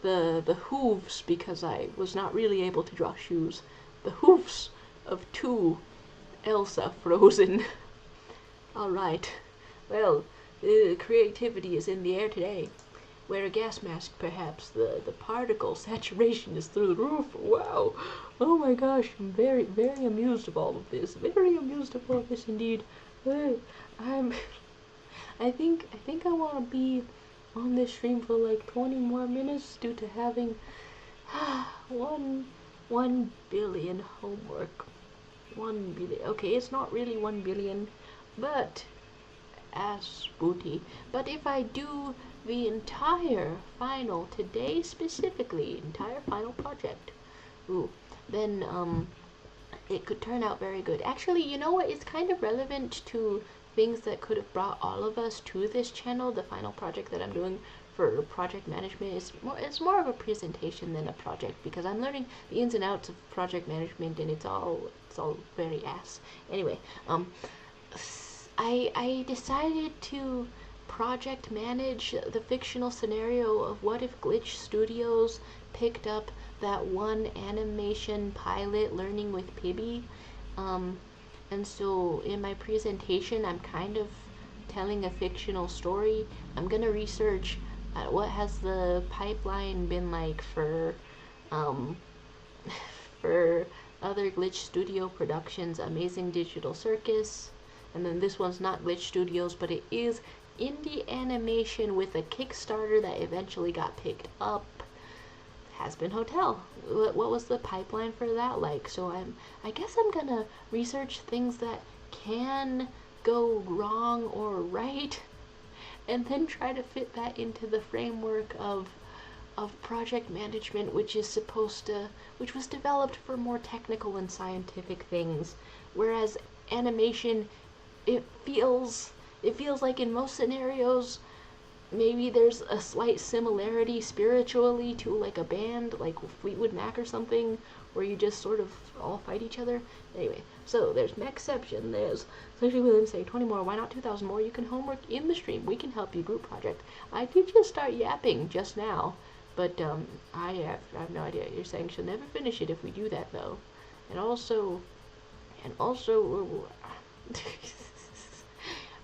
the hooves, because I was not really able to draw shoes. The hoofs of two Elsa Frozen. Alright, well, creativity is in the air today. Wear a gas mask, perhaps. The particle saturation is through the roof. Wow. Oh my gosh, I'm very, very amused of all of this. Very amused of all of this indeed. I think I want to be on this stream for like 20 more minutes due to having 1 billion homework. 1 billion. Okay, it's not really 1 billion, but ass booty. But if I do the entire final today, specifically entire final project, then it could turn out very good. Actually, you know what? It's kind of relevant to things that could have brought all of us to this channel. The final project that I'm doing for project management is more of a presentation than a project, because I'm learning the ins and outs of project management, and it's all very ass. Anyway, I decided to project manage the fictional scenario of what if Glitch Studios picked up that one animation pilot, Learning with Pibby. And so in my presentation, I'm kind of telling a fictional story. I'm gonna research what has the pipeline been like for other Glitch Studio productions, Amazing Digital Circus, and then this one's not Glitch Studios, but it is indie animation with a Kickstarter that eventually got picked up. Has-Been Hotel. What was the pipeline for that like? So I guess I'm gonna research things that can go wrong or right, and then try to fit that into the framework of project management, which was developed for more technical and scientific things, whereas animation, it feels like in most scenarios maybe there's a slight similarity spiritually to like a band like Fleetwood Mac or something, where you just sort of all fight each other. Anyway, so there's Macception, there's especially within say 20 more, why not 2,000 more? You can homework in the stream. We can help you group project. I did just start yapping just now, but I have no idea. You're saying she'll never finish it if we do that though, and also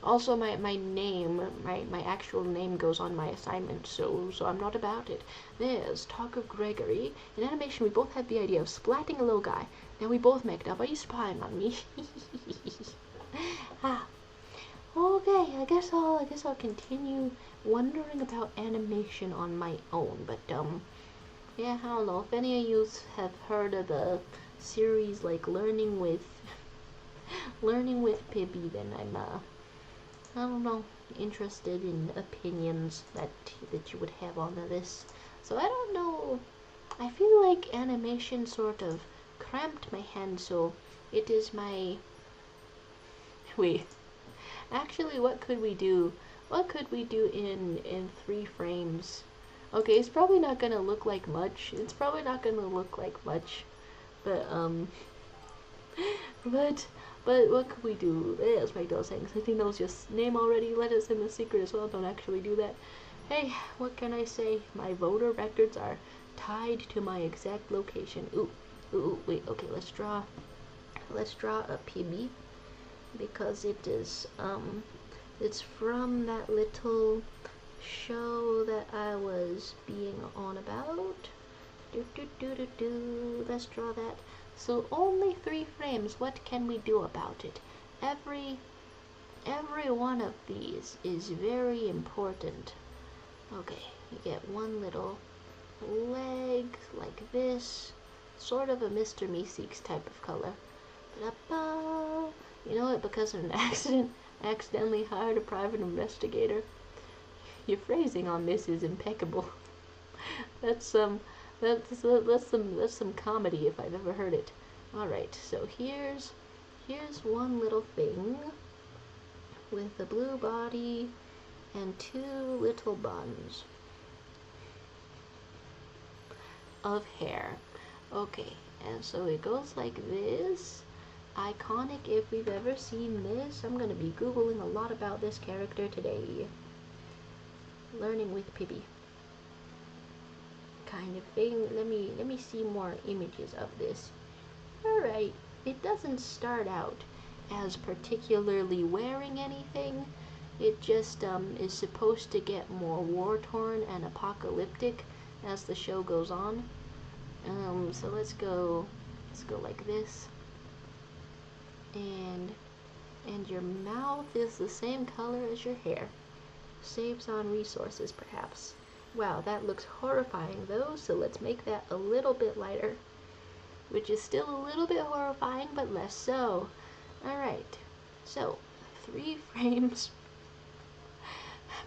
also, my name, my actual name goes on my assignment, so I'm not about it. There's Talk of Gregory. In animation, we both had the idea of splatting a little guy. Now we both meched up. Are you spying on me? Ah. Okay, I guess I'll continue wondering about animation on my own. But yeah, I don't know if any of you have heard of the series like Learning with Pibby, then I'm I don't know, interested in opinions that you would have on this. So I don't know. I feel like animation sort of cramped my hand, so it is my... Wait. Actually, what could we do? What could we do in 3 frames? Okay, it's probably not gonna look like much. But but what could we do? There's my door saying, I think that was just name already. Let us in the secret as well. Don't actually do that. Hey, what can I say? My voter records are tied to my exact location. Ooh, wait, okay, let's draw a PB, because it is, it's from that little show that I was being on about. Let's draw that. So only 3 frames. What can we do about it? Every one of these is very important. Okay, you get one little leg like this, sort of a Mr. Meeseeks type of color. You know what? Because of an accident, I accidentally hired a private investigator. Your phrasing on this is impeccable. That's some comedy if I've ever heard it. Alright, so here's one little thing with a blue body and 2 little buns of hair. Okay, and so it goes like this. Iconic if we've ever seen this. I'm gonna be Googling a lot about this character today. Learning with Pibby kind of thing. Let me see more images of this. Alright, it doesn't start out as particularly wearing anything. It just is supposed to get more war-torn and apocalyptic as the show goes on. So let's go like this. And your mouth is the same color as your hair. Saves on resources, perhaps. Wow, that looks horrifying though, so let's make that a little bit lighter. Which is still a little bit horrifying, but less so. Alright, so 3 frames.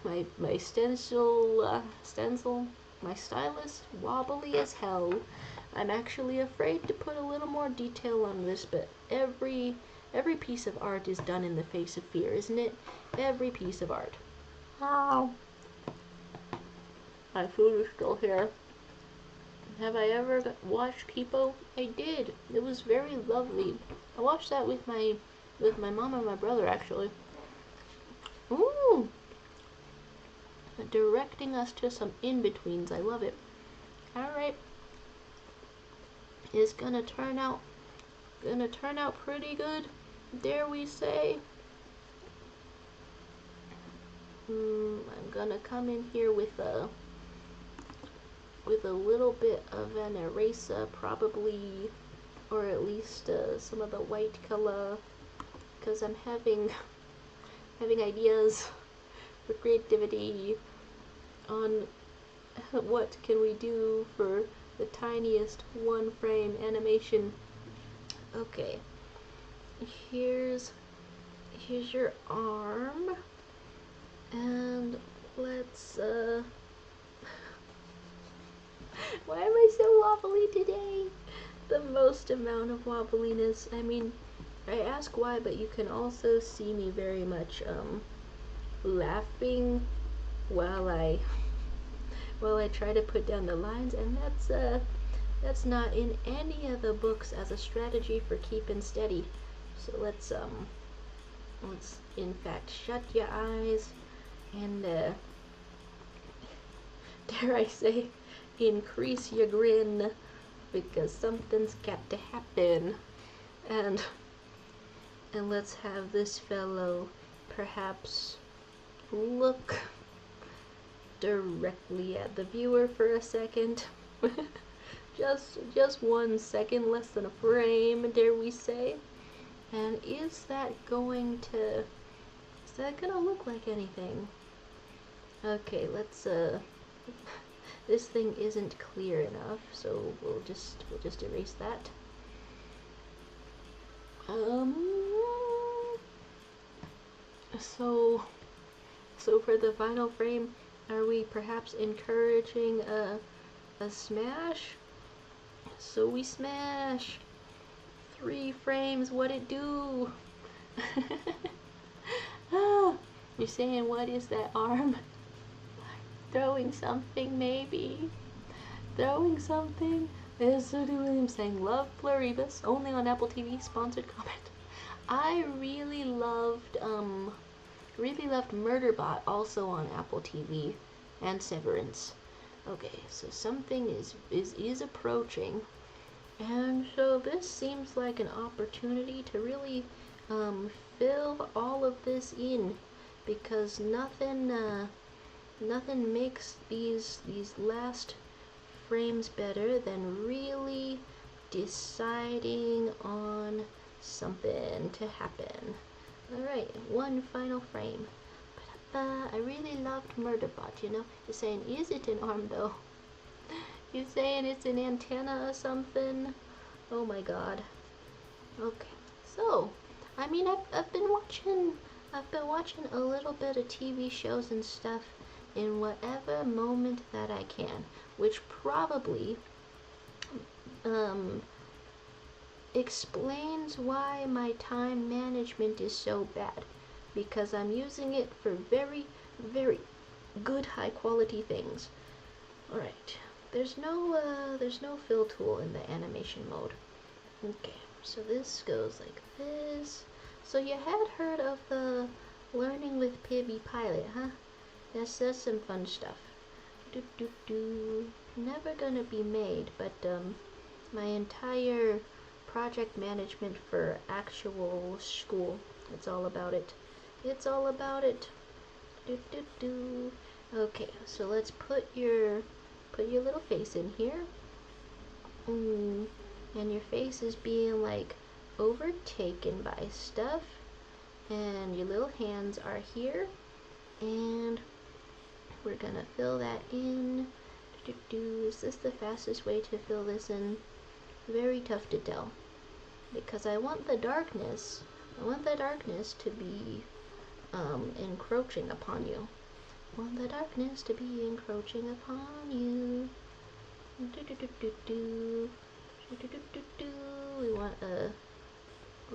My stencil, my stylus, wobbly as hell. I'm actually afraid to put a little more detail on this, but every piece of art is done in the face of fear, isn't it? Every piece of art. Ow. My food is still here. Have I ever watched Kipo? I did. It was very lovely. I watched that with my mom and my brother, actually. Ooh! Directing us to some in-betweens. I love it. Alright. It's gonna turn out pretty good, dare we say. I'm gonna come in here with a little bit of an eraser, probably, or at least some of the white color, because I'm having ideas for creativity on what can we do for the tiniest one frame animation. Okay, here's your arm, and let's why am I so wobbly today? The most amount of wobbliness. I mean, I ask why, but you can also see me very much laughing while I try to put down the lines, and that's not in any of the books as a strategy for keeping steady. So let's in fact shut your eyes and dare I say, increase your grin, because something's got to happen. And let's have this fellow perhaps look directly at the viewer for a second. just 1 second, less than a frame, dare we say. And is that gonna look like anything? Okay, let's this thing isn't clear enough, so we'll just erase that. So for the final frame, are we perhaps encouraging a smash? So we smash. 3 frames, what it do? You're saying, what is that arm? Throwing something, maybe. Throwing something. There's William saying, love Pluribus, only on Apple TV, sponsored comment. I really loved Murderbot, also on Apple TV, and Severance. Okay, so something is approaching, and so this seems like an opportunity to really fill all of this in, because nothing makes these last frames better than really deciding on something to happen. Alright, 1 final frame. I really loved Murderbot, you know. You're saying, is it an arm though? You're saying it's an antenna or something? Oh my god. Okay, so, I mean, I've been watching a little bit of TV shows and stuff in whatever moment that I can, which probably explains why my time management is so bad, because I'm using it for very, very good high quality things. Alright, there's no fill tool in the animation mode. Okay, so this goes like this. So you had heard of the Learning with Pibby pilot, huh? That's some fun stuff. Never gonna be made, but my entire project management for actual school, it's all about it. It's all about it. Okay, so let's put your little face in here. And your face is being like overtaken by stuff, and your little hands are here, and we're gonna fill that in. Is this the fastest way to fill this in? Very tough to tell, because I want the darkness to be encroaching upon you. I want the darkness to be encroaching upon you. We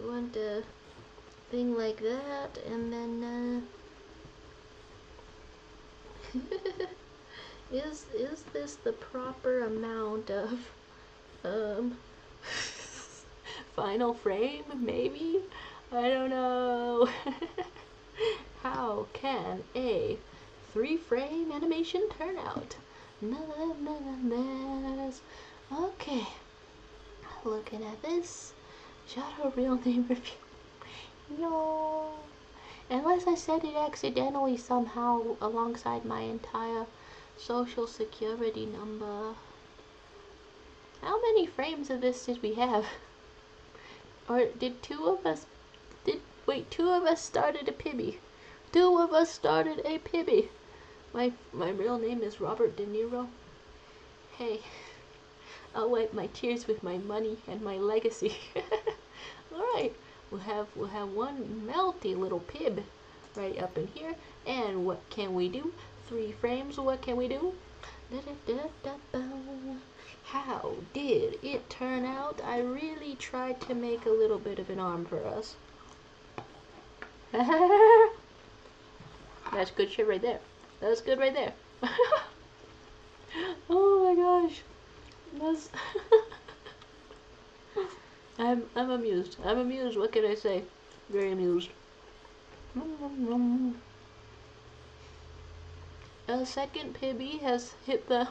want a thing like that, and then is this the proper amount of final frame? Maybe? I don't know. How can a 3-frame animation turn out? Okay. Looking at this. Shadow real name review. No. Unless I said it accidentally somehow alongside my entire social security number. How many frames of this did we have? Or did 2 of us... Wait, 2 of us started a Pibby. 2 of us started a Pibby. My real name is Robert De Niro. Hey, I'll wipe my tears with my money and my legacy. Alright, we'll have one melty little pib right up in here. And what can we do? 3 frames, what can we do? How did it turn out? I really tried to make a little bit of an arm for us. That's good shit right there. That's good right there. Oh my gosh. That's I'm amused. I'm amused. What can I say? Very amused. A second Pibby has hit the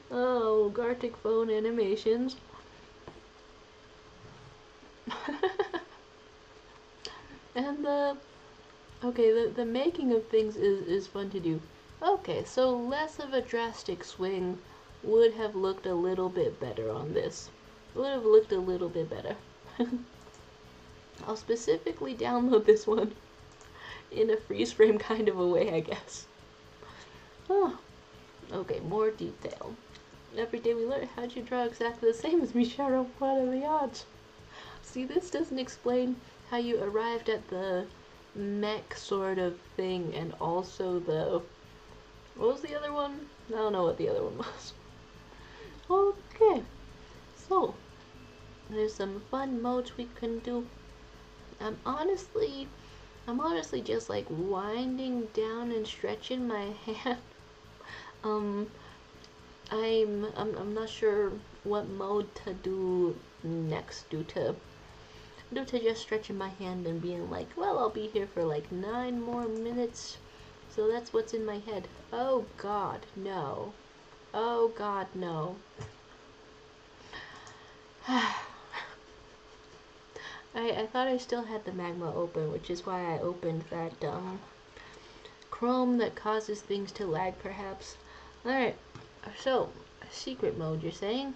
Gartic phone animations. And the making of things is fun to do. Okay, so less of a drastic swing would have looked a little bit better on this. Would have looked a little bit better. I'll specifically download this one in a freeze frame kind of a way, I guess. Oh, okay, more detail. Every day we learn. How'd you draw exactly the same as me, Cheryl? What are the odds? See, this doesn't explain how you arrived at the mech sort of thing and also the... What was the other one? I don't know what the other one was. Okay, so there's some fun modes we can do. I'm honestly just like winding down and stretching my hand. I'm not sure what mode to do next due to just stretching my hand and being like, well, I'll be here for like 9 more minutes. So that's what's in my head. Oh God, no. Oh God, no. I thought I still had the magma open, which is why I opened that Chrome that causes things to lag, perhaps. Alright, so, secret mode, you're saying?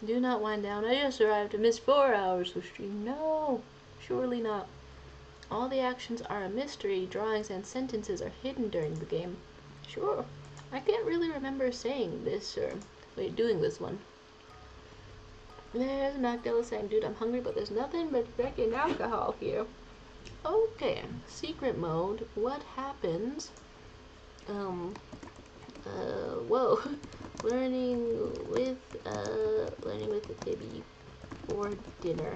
Do not wind down. I just arrived and missed 4 hours of stream. No, surely not. All the actions are a mystery. Drawings and sentences are hidden during the game. Sure. I can't really remember saying this or doing this one. There's Magdala saying, dude, I'm hungry, but there's nothing but freaking alcohol here. Okay, secret mode. What happens? Whoa. learning with the baby for dinner.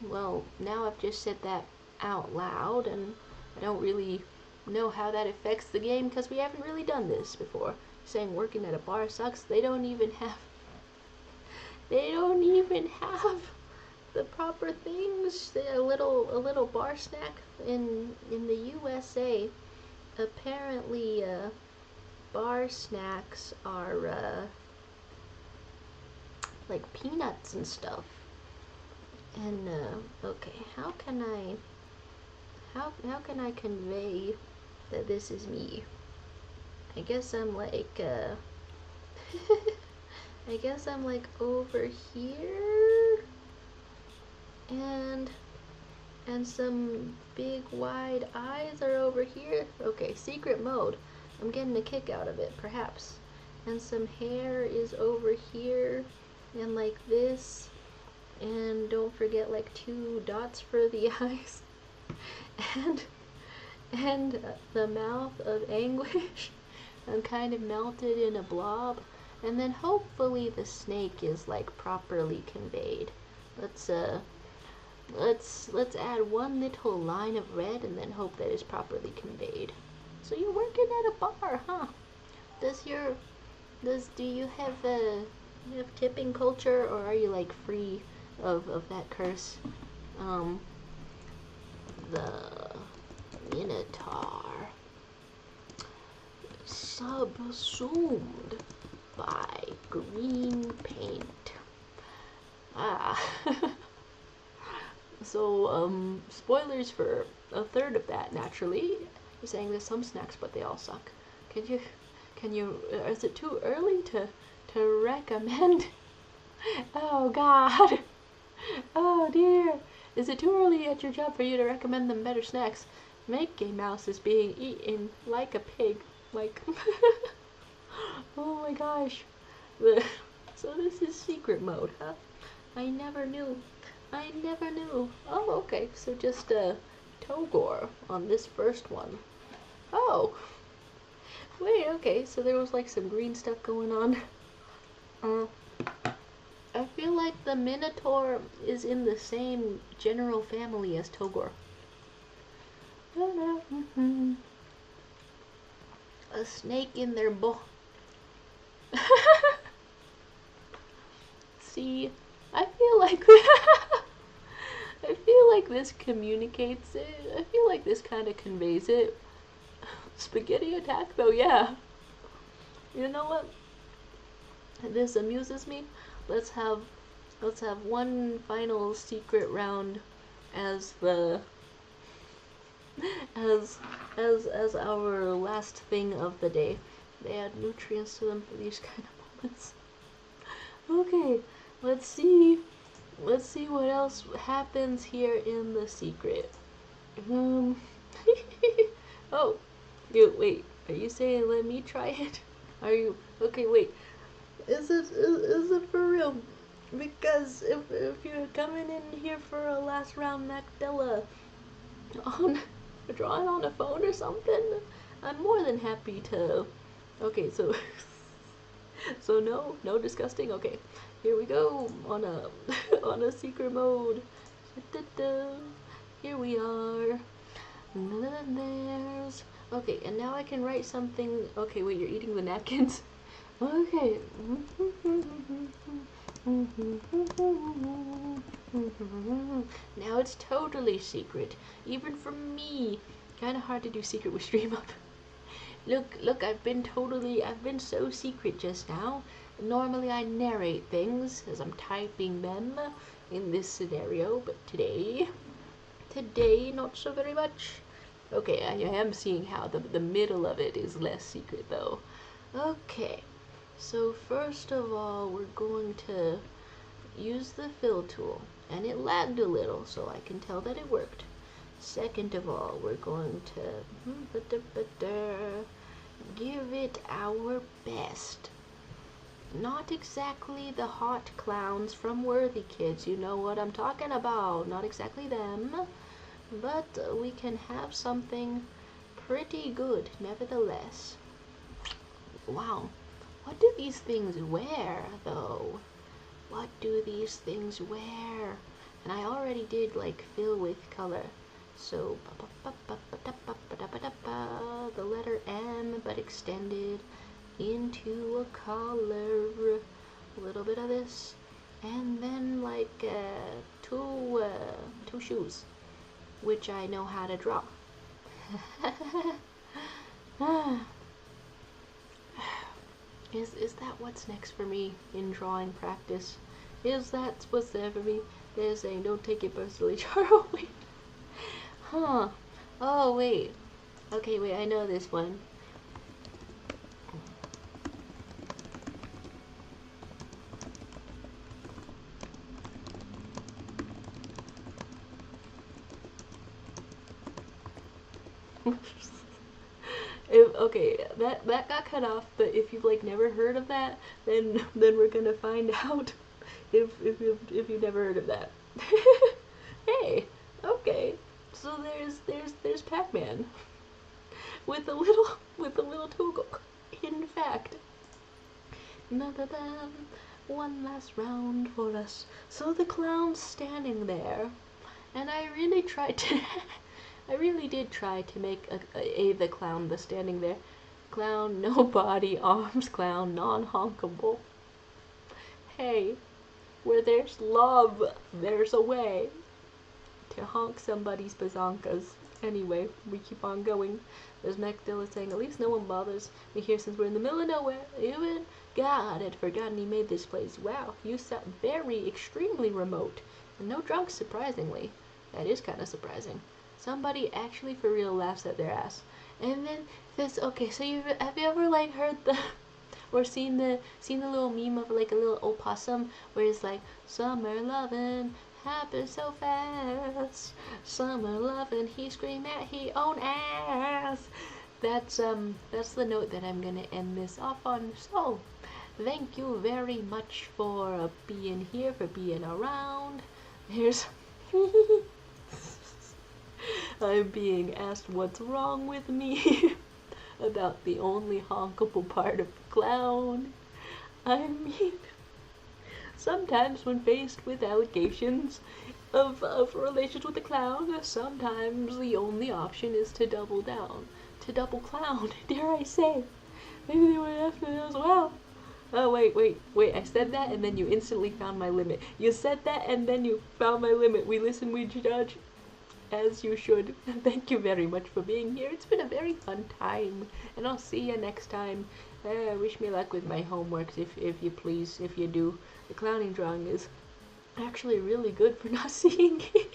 Well, now I've just said that out loud, and I don't really know how that affects the game because we haven't really done this before. Saying working at a bar sucks. They don't even have the proper things. A little bar snack in the USA. Apparently, bar snacks are like peanuts and stuff. And okay, how can I convey that this is me? I guess I'm like I guess I'm like over here, and some big wide eyes are over here. Okay, secret mode. I'm getting a kick out of it, perhaps. And some hair is over here, and like this. And don't forget like 2 dots for the eyes. and the mouth of anguish. I'm kind of melted in a blob. And then hopefully the snake is like properly conveyed. Let's add 1 little line of red and then hope that it's properly conveyed. So you're working at a bar, huh? Do you have tipping culture, or are you like free of that curse? The Minotaur subsumed by green paint. So spoilers for a third of that. Naturally, you're saying there's some snacks, but they all suck. Can you? Is it too early to recommend? Oh God. Oh dear. Is it too early at your job for you to recommend them better snacks? Mickey Mouse is being eaten like a pig. Like, oh my gosh. So this is secret mode, huh? I never knew. I never knew. Oh, okay. So just Togor on this first one. Oh, wait. Okay. So there was like some green stuff going on. I feel like the Minotaur is in the same general family as Togor. A snake in their bowl. See, I feel like I feel like this communicates it. I feel like this kind of conveys it. Spaghetti attack, though, yeah. You know what? This amuses me. Let's have one final secret round as the as our last thing of the day. They add nutrients to them for these kind of moments. Okay, let's see what else happens here in the secret. Oh, wait, are you saying let me try it? Are you, okay, wait, is it for real? Because if you're coming in here for a last round Macdella on drawing on a phone or something, I'm more than happy to. Okay, so so no disgusting. Okay, here we go on a on a secret mode. Here we are. There's okay, and now I can write something. Okay, wait, you're eating the napkins. Okay. Now it's totally secret, even for me. Kind of hard to do secret with Stream Up. Look, I've been so secret just now. Normally I narrate things as I'm typing them in this scenario, but today, not so very much. Okay, I am seeing how the middle of it is less secret though. Okay, so first of all, we're going to use the fill tool, and it lagged a little, so I can tell that it worked. Second of all, we're going to give it our best. Not exactly the hot clowns from Worthy Kids, you know what I'm talking about. Not exactly them, but we can have something pretty good nevertheless. Wow, what do these things wear though? What do these things wear? And I already did like fill with color. So the letter M, but extended into a color. A little bit of this, and then like two shoes, which I know how to draw. Is that what's next for me in drawing practice? Is that what's there for me? They're saying don't take it personally, Charo. Wait. Huh. Oh, wait. Okay, wait, I know this one. Okay, that got cut off, but if you've like never heard of that, then we're gonna find out if you've never heard of that. Hey, okay. So there's Pac-Man with a little toggle. In fact, one last round for us. So the clown's standing there, and I really tried to. I really did try to make the clown the standing there. Clown, no body, arms, clown, non-honkable. Hey, where there's love, there's a way to honk somebody's bazonkas. Anyway, we keep on going. There's Macdilla saying, at least no one bothers me here since we're in the middle of nowhere. Even God had forgotten he made this place. Wow, you sound very, extremely remote. And no drunks, surprisingly. That is kind of surprising. Somebody actually for real laughs at their ass. And then this, okay, so have you ever like heard the or seen the little meme of like a little opossum where it's like summer lovin' happens so fast, summer lovin' he scream at he own ass. That's the note that I'm gonna end this off on. So Thank you very much for being here, for being around. There's I'm being asked what's wrong with me about the only honkable part of the clown. I mean, sometimes when faced with allegations of relations with the clown, sometimes the only option is to double down, to double clown, dare I say. Maybe they would ask me as well. Oh, wait, I said that and then you instantly found my limit. You said that and then you found my limit. We listen, we judge. As you should. Thank you very much for being here. It's been a very fun time, and I'll see you next time. Wish me luck with my homeworks, if you please, if you do. The clowning drawing is actually really good for not seeing it.